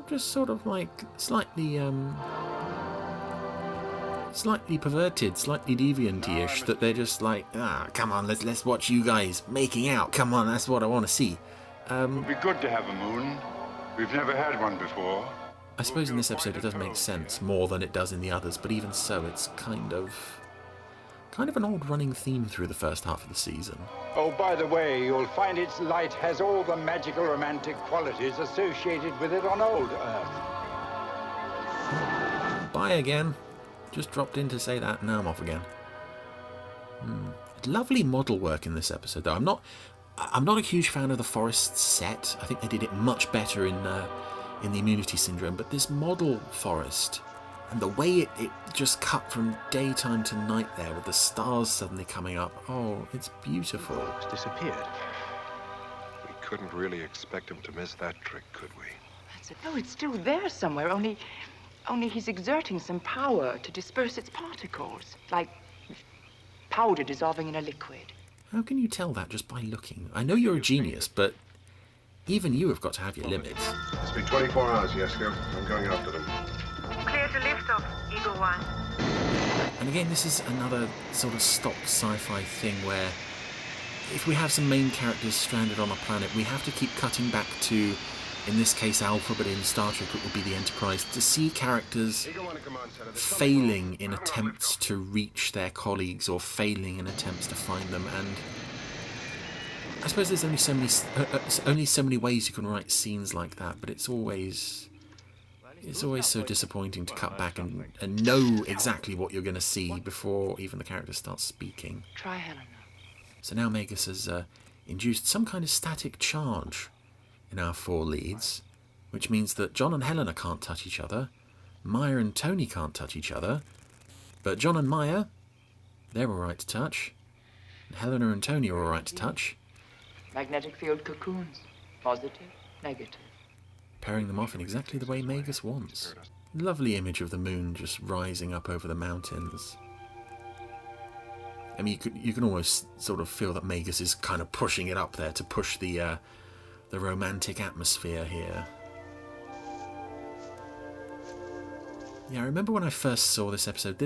just sort of like slightly perverted, slightly deviant-ish, that they're just like, come on, let's watch you guys making out. Come on, that's what I want to see. It would be good to have a moon. We've never had one before. I suppose in this episode it does make sense more than it does in the others, but even so, it's kind of an old running theme through the first half of the season. Oh, by the way, you'll find its light has all the magical romantic qualities associated with it on old Earth. Bye again. Just dropped in to say that, now I'm off again. Lovely model work in this episode, though. I'm not a huge fan of the forest set. I think they did it much better in the Immunity Syndrome, but this model forest and the way it just cut from daytime to night there with the stars suddenly coming up, it's beautiful. It's disappeared. We couldn't really expect him to miss that trick, could we? That's it. No, it's still there somewhere, only he's exerting some power to disperse its particles, like powder dissolving in a liquid. How can you tell that just by looking? I know you're a genius, but even you have got to have your limits. It's been 24 hours, Jesko. I'm going after them. Clear to lift off, Eagle One. And again, this is another sort of stock sci-fi thing where if we have some main characters stranded on a planet, we have to keep cutting back to, in this case, Alpha, but in Star Trek it would be the Enterprise, to see characters failing in attempts to reach their colleagues or failing in attempts to find them. And I suppose there's only so many ways you can write scenes like that, but it's always so disappointing to cut back and know exactly what you're going to see before even the character starts speaking. Try Helena. So now Magus has induced some kind of static charge in our four leads, which means that John and Helena can't touch each other, Maya and Tony can't touch each other, but John and Maya, they're all right to touch, and Helena and Tony are all right to touch. Magnetic field cocoons. Positive, negative. Pairing them off in exactly the way Magus wants. Lovely image of the moon just rising up over the mountains. I mean, you can almost sort of feel that Magus is kind of pushing it up there to push the romantic atmosphere here. Yeah, I remember when I first saw this episode.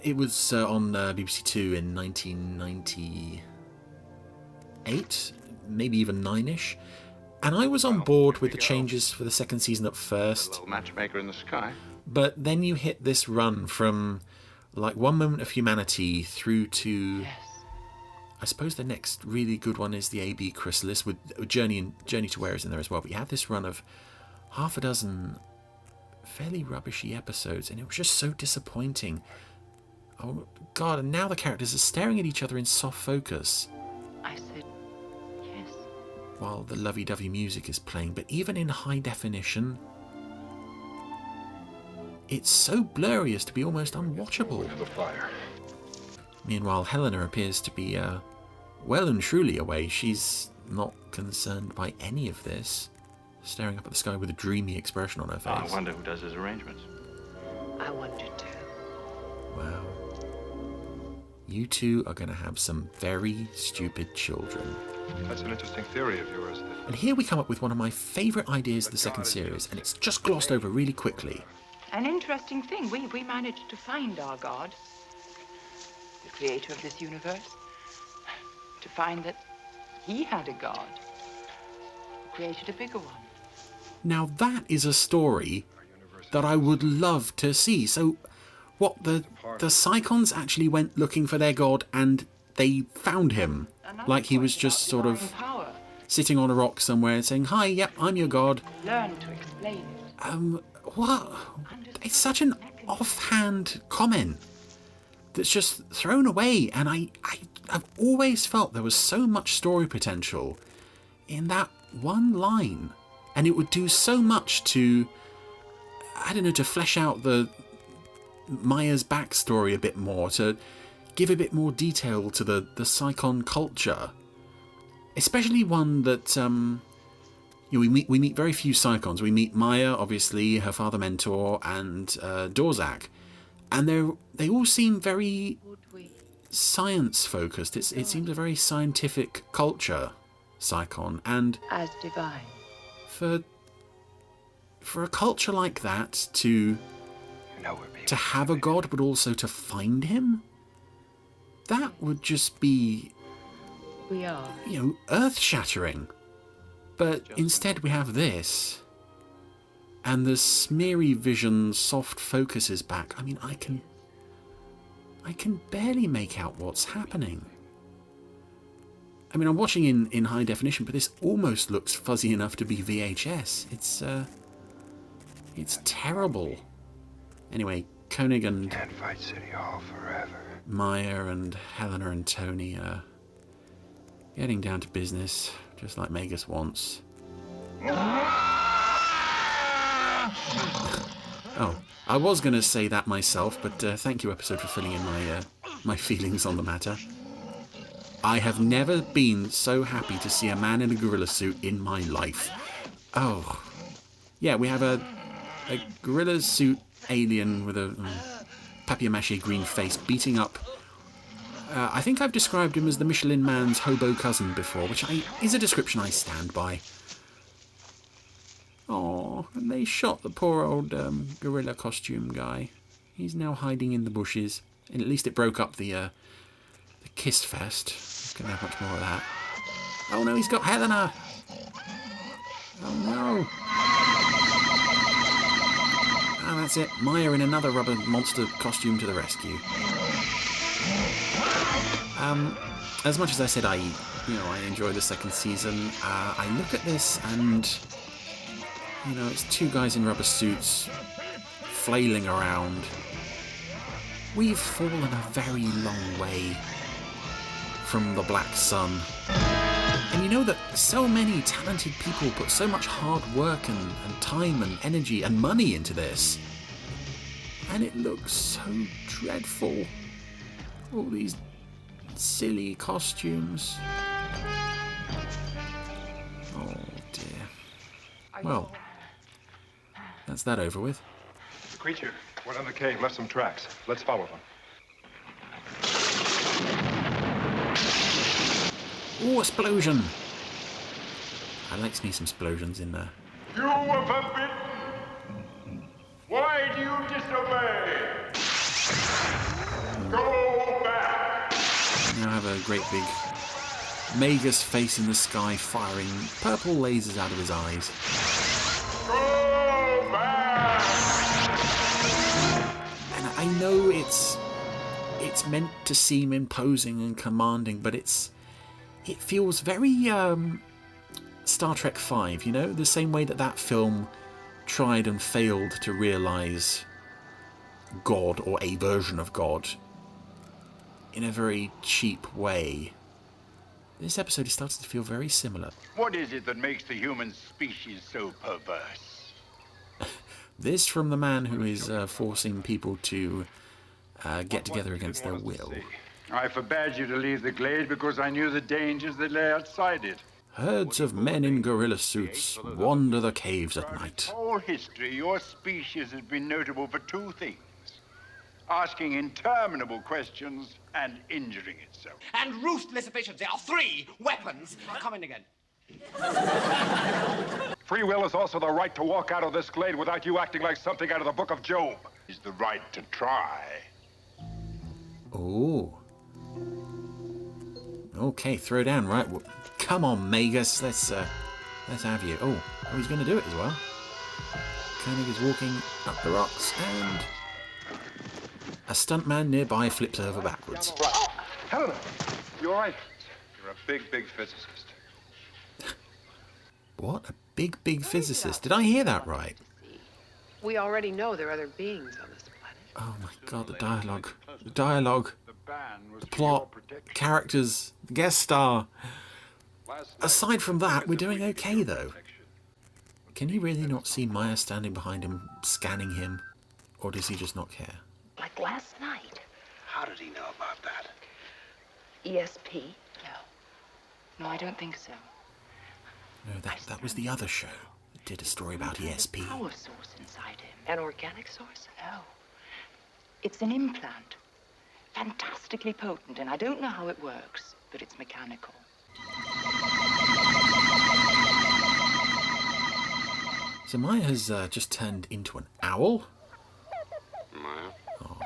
It was on BBC Two in 1998, maybe even 9-ish. And I was on board with the changes for the second season at first. A little matchmaker in the sky. But then you hit this run from like One Moment of Humanity through to... I suppose the next really good one is the AB Chrysalis with Journey to Where is in there as well. But you had this run of half a dozen fairly rubbishy episodes, and it was just so disappointing. Oh, God, and now the characters are staring at each other in soft focus. I said yes. While the lovey-dovey music is playing, but even in high definition, it's so blurry as to be almost unwatchable. The fire. Meanwhile, Helena appears to be well and truly away. She's not concerned by any of this, staring up at the sky with a dreamy expression on her face. I wonder who does his arrangements. I wondered too. Wow. You two are going to have some very stupid children. That's an interesting theory of yours. And here we come up with one of my favourite ideas of the second series, and it's just glossed over really quickly. An interesting thing. We managed to find our God, the creator of this universe, to find that he had a God who created a bigger one. Now that is a story that I would love to see. So what, the Psychons actually went looking for their God and they found him, like he was just sort of sitting on a rock somewhere saying, "Hi, yep, I'm your God." Learn to explain it. What? It's such an offhand comment that's just thrown away, and I've always felt there was so much story potential in that one line, and it would do so much to, I don't know, to flesh out Maya's backstory a bit more, to give a bit more detail to the Psychon culture, especially one that we meet very few Psychons. We meet Maya, obviously, her father mentor, and Dorzak, and they all seem very science focused. It seems a very scientific culture, Psychon, and as divine. For a culture like that to have a god, but also to find him, that would just be, we are, earth-shattering. But instead we have this, and the smeary vision soft focus is back. I mean, I can barely make out what's happening. I mean, I'm watching in high definition, but this almost looks fuzzy enough to be VHS. It's terrible. Anyway, Koenig and Can't fight City Hall forever. Maya and Helena and Tony are getting down to business, just like Magus wants. Oh, I was going to say that myself, but thank you, episode, for filling in my feelings on the matter. I have never been so happy to see a man in a gorilla suit in my life. Oh, yeah, we have a gorilla suit alien with a papier-mâché green face beating up. I think I've described him as the Michelin Man's hobo cousin before, which is a description I stand by. Oh, and they shot the poor old gorilla costume guy. He's now hiding in the bushes, and at least it broke up the kiss fest. Gonna have much more of that. Oh no, he's got Helena! Oh no! Ah, that's it. Maya in another rubber monster costume to the rescue. As much as I said I enjoy the second season, I look at this and, it's two guys in rubber suits flailing around. We've fallen a very long way from the Black Sun. And you know that so many talented people put so much hard work and time and energy and money into this. And it looks so dreadful. All these silly costumes. Oh dear. Well, that's that over with. The creature went on the cave, left some tracks. Let's follow them. Oh, explosion! I like me some explosions in there. You were forbidden! Why do you disobey? Go back! Now have a great big Magus face in the sky firing purple lasers out of his eyes. Go back! And I know it's meant to seem imposing and commanding, but it feels very Star Trek V, the same way that film tried and failed to realise God, or a version of God, in a very cheap way. This episode is starting to feel very similar. What is it that makes the human species so perverse? This from the man who is forcing people to get together against their will. I forbade you to leave the glade because I knew the dangers that lay outside it. Herds of men in gorilla suits wander the caves at night. In whole history, your species has been notable for two things. Asking interminable questions and injuring itself. And ruthless efficiency are 3 weapons. Come in again. Free will is also the right to walk out of this glade without you acting like something out of the book of Job. Is the right to try. Oh. Okay, throw down, right? Come on, Magus, let's have you. Oh, he's going to do it as well. Koenig is walking up the rocks, and a stuntman nearby flips over backwards. Right. Helena, you all right? You're a big, big physicist. What? A big, big physicist? Did I hear that right? We already know there are other beings on this planet. Oh my god, the dialogue. The dialogue. The plot. The characters. The guest star. Aside from that, we're doing okay though. Can he really not see Maya standing behind him, scanning him? Or does he just not care? Like last night. How did he know about that? ESP? No, I don't think so. No, that was the other show that did a story about ESP. Power source inside him. An organic source? No. It's an implant. Fantastically potent, and I don't know how it works, but it's mechanical. So Maya has just turned into an owl? Maya? Oh.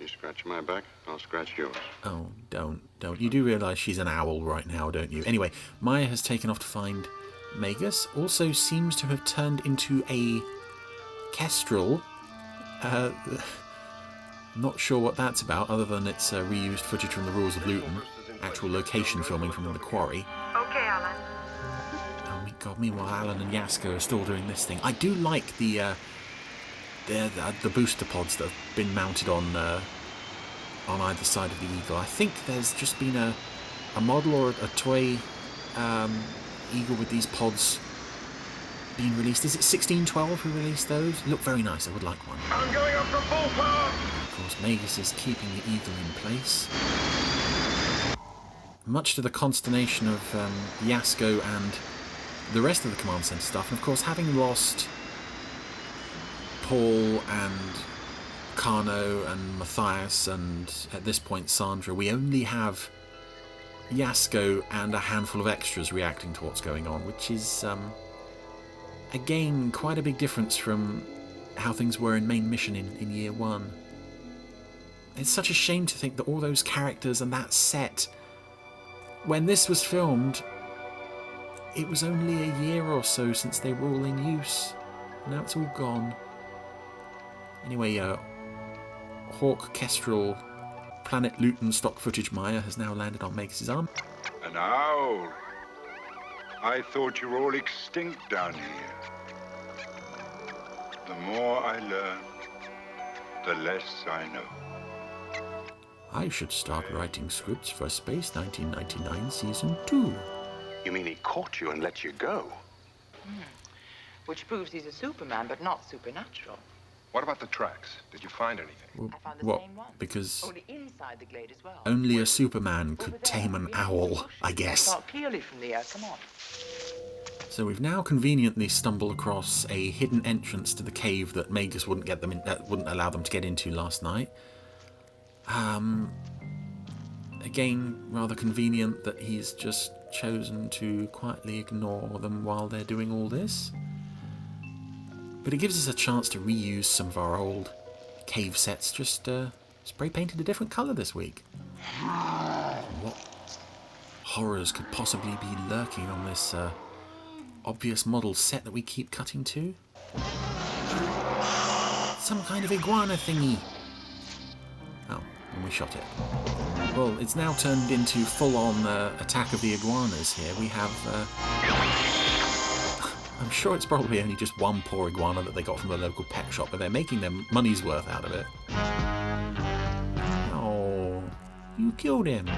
You scratch my back, I'll scratch yours. Oh, don't. You do realise she's an owl right now, don't you? Anyway, Maya has taken off to find Magus. Also seems to have turned into a kestrel. Not sure what that's about, other than it's reused footage from the Rules of Luton. Actual location filming from the quarry. Okay, Alan. Oh my god, meanwhile Alan and Yasko are still doing this thing. I do like the booster pods that have been mounted on either side of the Eagle. I think there's just been a model or a toy Eagle with these pods being released. Is it 1612 who released those? Look very nice, I would like one. I'm going up to full power! Of course, Magus is keeping the Eagle in place. Much to the consternation of Yasko and the rest of the Command Centre staff, and of course having lost Paul and Carno and Matthias and at this point Sandra, we only have Yasko and a handful of extras reacting to what's going on, which is again quite a big difference from how things were in main mission in year 1. It's such a shame to think that all those characters and that set, when this was filmed, it was only a year or so since they were all in use. Now it's all gone. Anyway, Hawk, Kestrel, Planet Luton stock footage Maya has now landed on Magus' arm. An owl. I thought you were all extinct down here. The more I learn, the less I know. I should start writing scripts for Space 1999 Season 2. You mean he caught you and let you go? Which proves he's a Superman, but not supernatural. What about the tracks? Did you find anything? Well, I found the what? same one. Because only inside the glade as well. only a Superman could tame an owl, I guess. Clearly from the air. Come on. So we've now conveniently stumbled across a hidden entrance to the cave that Magus wouldn't wouldn't allow them to get into last night. Again, rather convenient that he's just chosen to quietly ignore them while they're doing all this. But it gives us a chance to reuse some of our old cave sets, just spray painted a different colour this week. What horrors could possibly be lurking on this obvious model set that we keep cutting to? Some kind of iguana thingy. Oh, and we shot it. Well, it's now turned into full-on attack of the iguanas here. We have... I'm sure it's probably only just one poor iguana that they got from the local pet shop, but they're making their money's worth out of it. Oh, You killed him.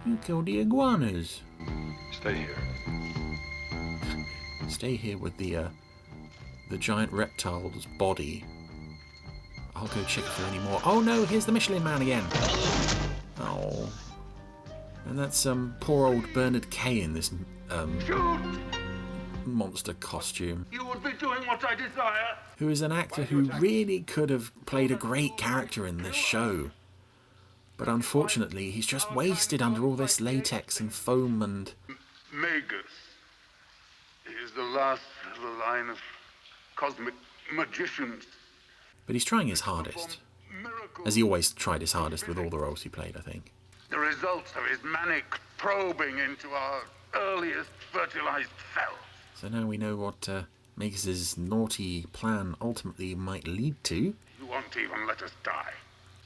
You killed the iguanas. Stay here. Stay here with the giant reptile's body. I'll go check for any more. Oh no, here's the Michelin Man again. Oh. And that's poor old Bernard Kay in this monster costume. You would be doing what I desire. Who is an actor who really could have played a great character in this show. But unfortunately, he's just wasted under all this latex and foam and... Magus is the last of the line of cosmic magicians. But he's trying his hardest. As he always tried his hardest with all the roles he played, I think. The results of his manic probing into our earliest fertilized cells. So now we know what Magus's naughty plan ultimately might lead to. You won't even let us die.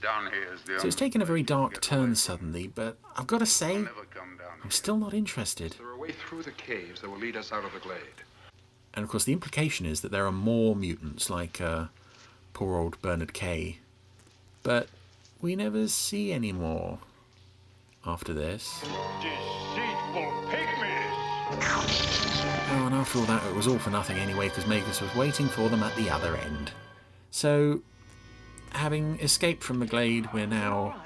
Down here is the So it's taken a very dark turn suddenly, but I've got to say, I'm still not interested. There are a way through the caves that will lead us out of the glade. And of course the implication is that there are more mutants like poor old Bernard Kay. But we never see any more after this. Deceitful pygmies! Oh, and after all that, it was all for nothing anyway, because Magus was waiting for them at the other end. So, having escaped from the glade, we're now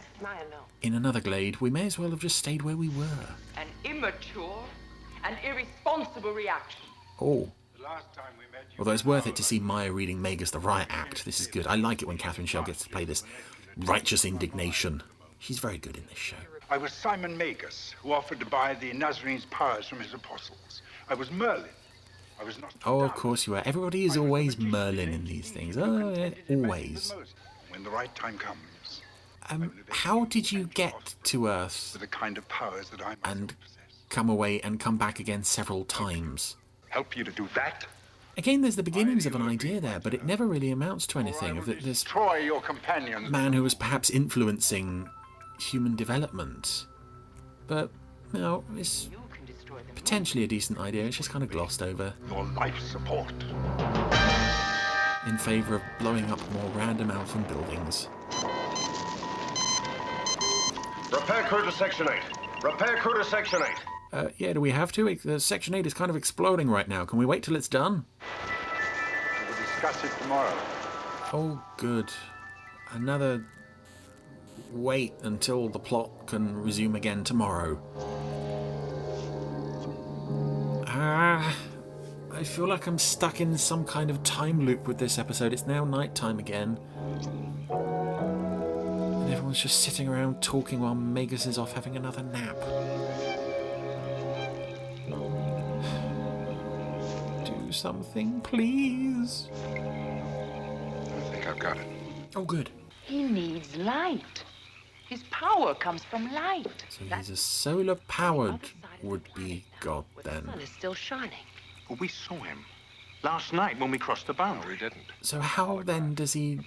in another glade. We may as well have just stayed where we were. An immature and irresponsible reaction. Oh. Although it's worth it to see Maya reading Magus the Riot Act. This is good. I like it when Catherine Schell gets to play this righteous indignation. She's very good in this show. I was Simon Magus, who offered to buy the Nazarene's powers from his apostles. I was Merlin. I was not. Oh, of course you are. Everybody is always Merlin in these things. Oh, yeah, always. When the right time comes. How did you get to Earth with the kind of powers that I and come away and come back again several times? Help you to do that? Again, there's the beginnings of an idea there, but it never really amounts to anything. Of this destroy your companions. Man who was perhaps influencing human development. But, you know, it's potentially a decent idea. It's just kind of glossed over. Your life support. In favour of blowing up more random Alphan buildings. Repair crew to Section 8. Repair crew to Section 8. Yeah, do we have to? Section 8 is kind of exploding right now. Can we wait till it's done? We'll discuss it tomorrow. Oh, good. Another wait until the plot can resume again tomorrow. I feel like I'm stuck in some kind of time loop with this episode. It's now night time again. And everyone's just sitting around talking while Magus is off having another nap. Do something, please. I think I've got it. Oh, good. He needs light. His power comes from light. So he's a solar-powered would-be god, then. The sun is still shining. Well, we saw him last night when we crossed the boundary. No, we didn't. So how, then, does he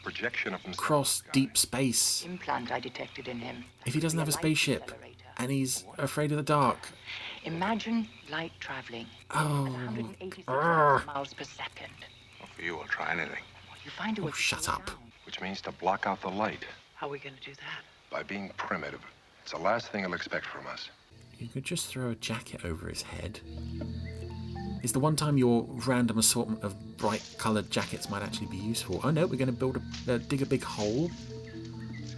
cross deep space? Implant I detected in him. If he doesn't have a spaceship, and he's afraid of the dark. Imagine light traveling at Oh. 186 miles per second. Well, for you, I'll try anything. You find a way Oh, shut up. Which means to block out the light. How are we going to do that? By being primitive. It's the last thing he'll expect from us. You could just throw a jacket over his head. Is the one time your random assortment of bright-coloured jackets might actually be useful? Oh no, we're going to dig a big hole.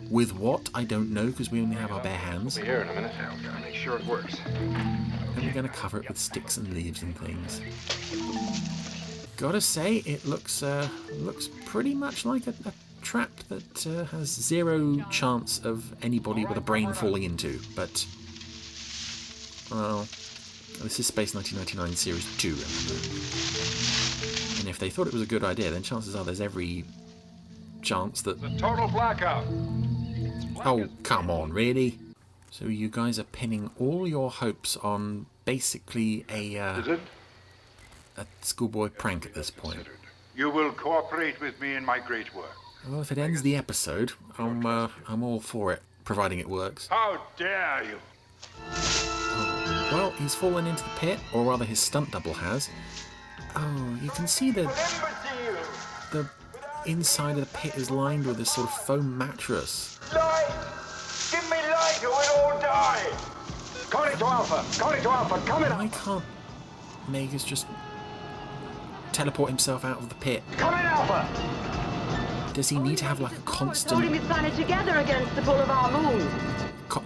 With what? I don't know, because we only have our bare hands. We'll be here in a minute. I've got to make sure it works. And we're going to cover it with sticks and leaves and things. Gotta say, it looks pretty much like a trap that has zero chance of anybody with a brain falling into. But, well, this is Space 1999 Series 2, remember? And if they thought it was a good idea, then chances are there's every chance that... The total blackout. Oh, come on, really? So you guys are pinning all your hopes on basically a schoolboy prank at this point. You will cooperate with me in my great work. Well, if it ends the episode, I'm all for it, providing it works. How dare you? Well, he's fallen into the pit, or rather his stunt double has. Oh, you can see the inside of the pit is lined with this sort of foam mattress. Calling to Alpha! Calling to Alpha! Coming up! Why can't Magus just teleport himself out of the pit? Coming, Alpha! Does he need to have like a constant... Holding this planet together against the pull of our moon.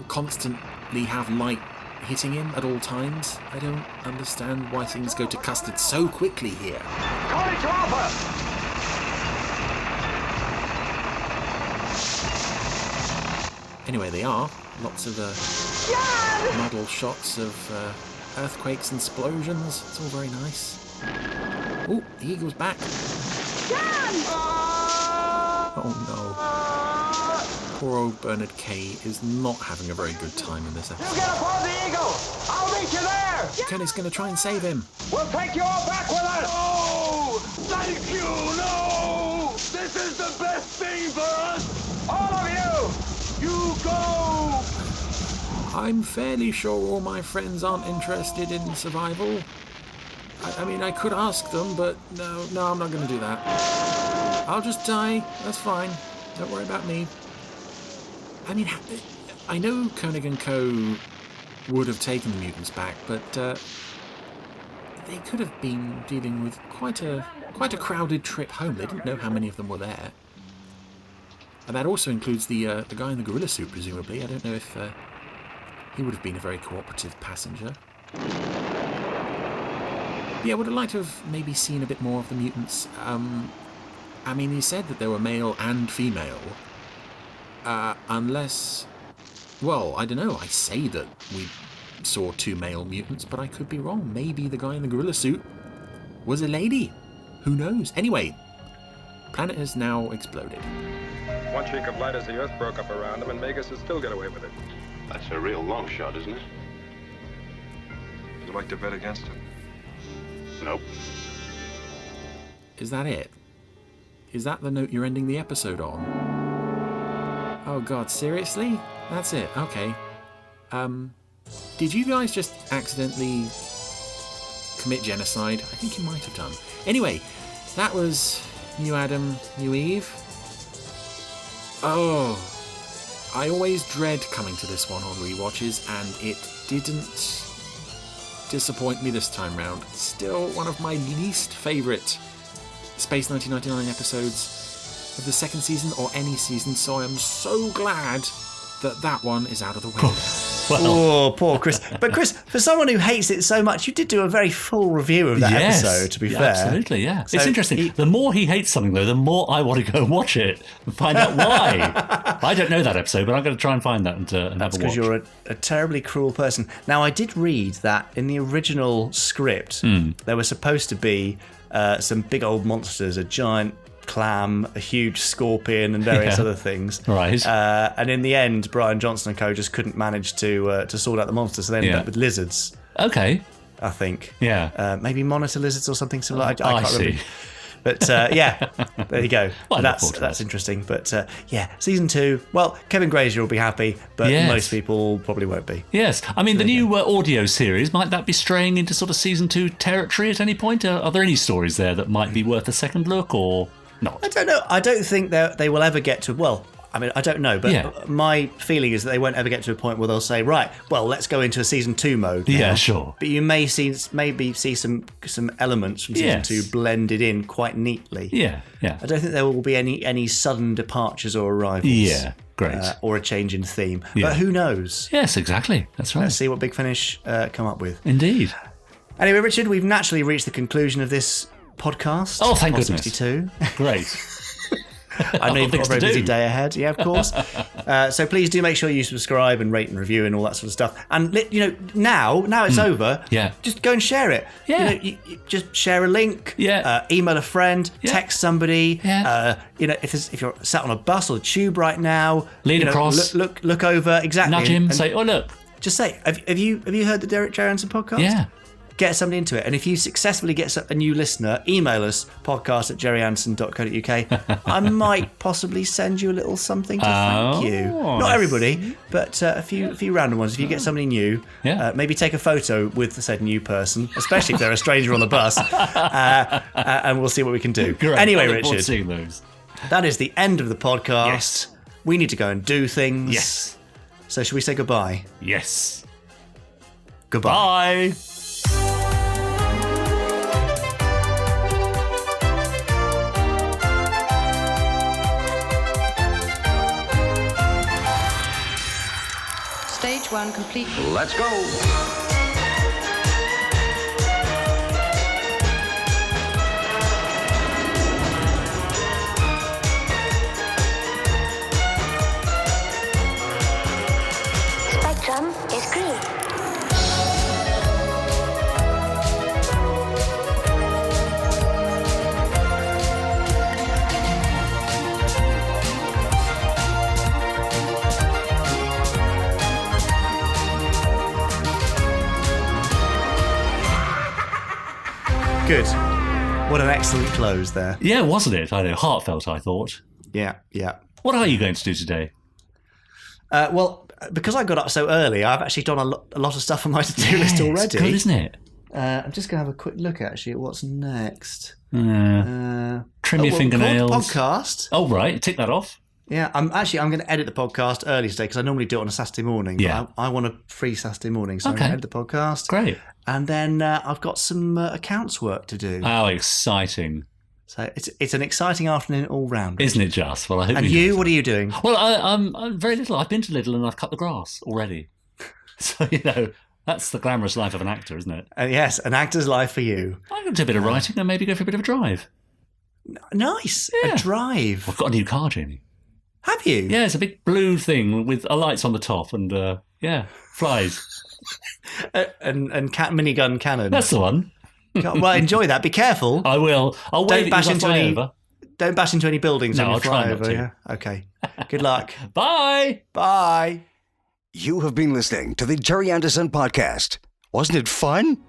Constantly have light hitting him at all times? I don't understand why things go to custard so quickly here. Calling to Alpha! Anyway, they are. Lots of model shots of earthquakes and explosions. It's all very nice. Oh, the eagle's back. Oh no. Poor old Bernard K is not having a very good time in this episode. You get aboard the Eagle! I'll meet you there! Kenny's going to try and save him. We'll take you all back with us! No! Thank you, no! This is the best thing for us! All of you! You go! I'm fairly sure all my friends aren't interested in survival. I mean, I could ask them, but no, I'm not going to do that. I'll just die. That's fine. Don't worry about me. I mean, I know Koenig and Co. would have taken the mutants back, but they could have been dealing with quite a crowded trip home. They didn't know how many of them were there. And that also includes the guy in the gorilla suit, presumably. I don't know if he would have been a very cooperative passenger. Yeah, I would have liked to have maybe seen a bit more of the mutants. I mean, he said that they were male and female. Unless... Well, I don't know. I say that we saw 2 male mutants, but I could be wrong. Maybe the guy in the gorilla suit was a lady. Who knows? Anyway, planet has now exploded. One streak of light as the Earth broke up around him, and Magus has still got away with it. That's a real long shot, isn't it? Would you like to bet against it? Nope. Is that it? Is that the note you're ending the episode on? Oh god, seriously? That's it, okay. Did you guys just accidentally commit genocide? I think you might have done. Anyway, that was New Adam, New Eve. Oh, I always dread coming to this one on rewatches, and it didn't disappoint me this time round. Still one of my least favourite Space 1999 episodes of the second season or any season, so I am so glad that one is out of the way. Oh, poor Chris. But Chris, for someone who hates it so much, you did do a very full review of that episode, to be fair. Absolutely, yeah. So it's interesting. The more he hates something, though, the more I want to go and watch it and find out why. I don't know that episode, but I'm going to try and find that and have a watch. Because you're a terribly cruel person. Now, I did read that in the original script, there were supposed to be some big old monsters, a giant clam, a huge scorpion, and various other things. Right. And in the end, Brian Johnson and co. just couldn't manage to sort out the monsters, so they ended up with lizards. Okay. I think. Yeah. Maybe monitor lizards or something similar. I can't see. remember. But yeah, there you go. Well, that's interesting. But yeah, season 2. Well, Kevin Grazier will be happy, but most people probably won't be. Yes, I mean the new audio series, might that be straying into sort of season 2 territory at any point? Are there any stories there that might be worth a second look or not? I don't know. I don't think they will ever get to. Well, I mean, I don't know, but my feeling is that they won't ever get to a point where they'll say, right, well, let's go into a season 2 mode now. Yeah, sure. But you may maybe see some elements from season 2 blended in quite neatly. Yeah. I don't think there will be any sudden departures or arrivals. Yeah, great. Or a change in theme. But who knows? Yes, exactly. That's right. Let's see what Big Finish come up with. Indeed. Anyway, Richard, we've naturally reached the conclusion of this podcast. Oh, thank goodness. 62. Great. I know you've got a very busy day ahead. Yeah, of course. So please do make sure you subscribe and rate and review and all that sort of stuff. And now it's over. Yeah. Just go and share it. Yeah. You just share a link. Yeah. Email a friend. Text somebody. Yeah. If you're sat on a bus or a tube right now, lean across. Look over. Exactly. Nudge him. Say, oh look. Just say, have you heard the Gerry Anderson podcast? Yeah. Get somebody into it. And if you successfully get a new listener, email us, podcast@gerryanderson.co.uk. I might possibly send you a little something to thank you. Not everybody, but a few random ones. If you get somebody new, maybe take a photo with the said new person, especially if they're a stranger on the bus, and we'll see what we can do. Great. Anyway, I look forward to Richard, seeing those. that is the end of the podcast. Yes. We need to go and do things. Yes. So should we say goodbye? Yes. Goodbye. Bye. Stage 1 complete. Let's go. Spectrum is green. Good. What an excellent close there. Yeah, wasn't it? I know, heartfelt, I thought. Yeah. What are you going to do today? Well, because I got up so early, I've actually done a lot of stuff on my to-do list already. It's good, isn't it? I'm just going to have a quick look, actually, at what's next. Trim your fingernails. Podcast. Oh, right. Tick that off. Yeah, I'm going to edit the podcast early today because I normally do it on a Saturday morning. Yeah. But I want a free Saturday morning, so I'm going to edit the podcast. Great. And then I've got some accounts work to do. How exciting. So it's an exciting afternoon all round. Isn't it just? Well, I hope. And you, what are you doing? Well, I'm very little. I've been to Lidl and I've cut the grass already. So, that's the glamorous life of an actor, isn't it? Yes, an actor's life for you. I'm going to do a bit of writing and maybe go for a bit of a drive. Nice. Yeah. A drive. I've got a new car, Jamie. Have you? Yeah, it's a big blue thing with lights on the top and, flies. and minigun cannon. That's the one. Well, enjoy that. Be careful. I will. I'll wave bash into any. over. Don't bash into any buildings. No, when you I'll fly try not over. to. Yeah. Okay. Good luck. Bye. Bye. You have been listening to the Gerry Anderson Podcast. Wasn't it fun?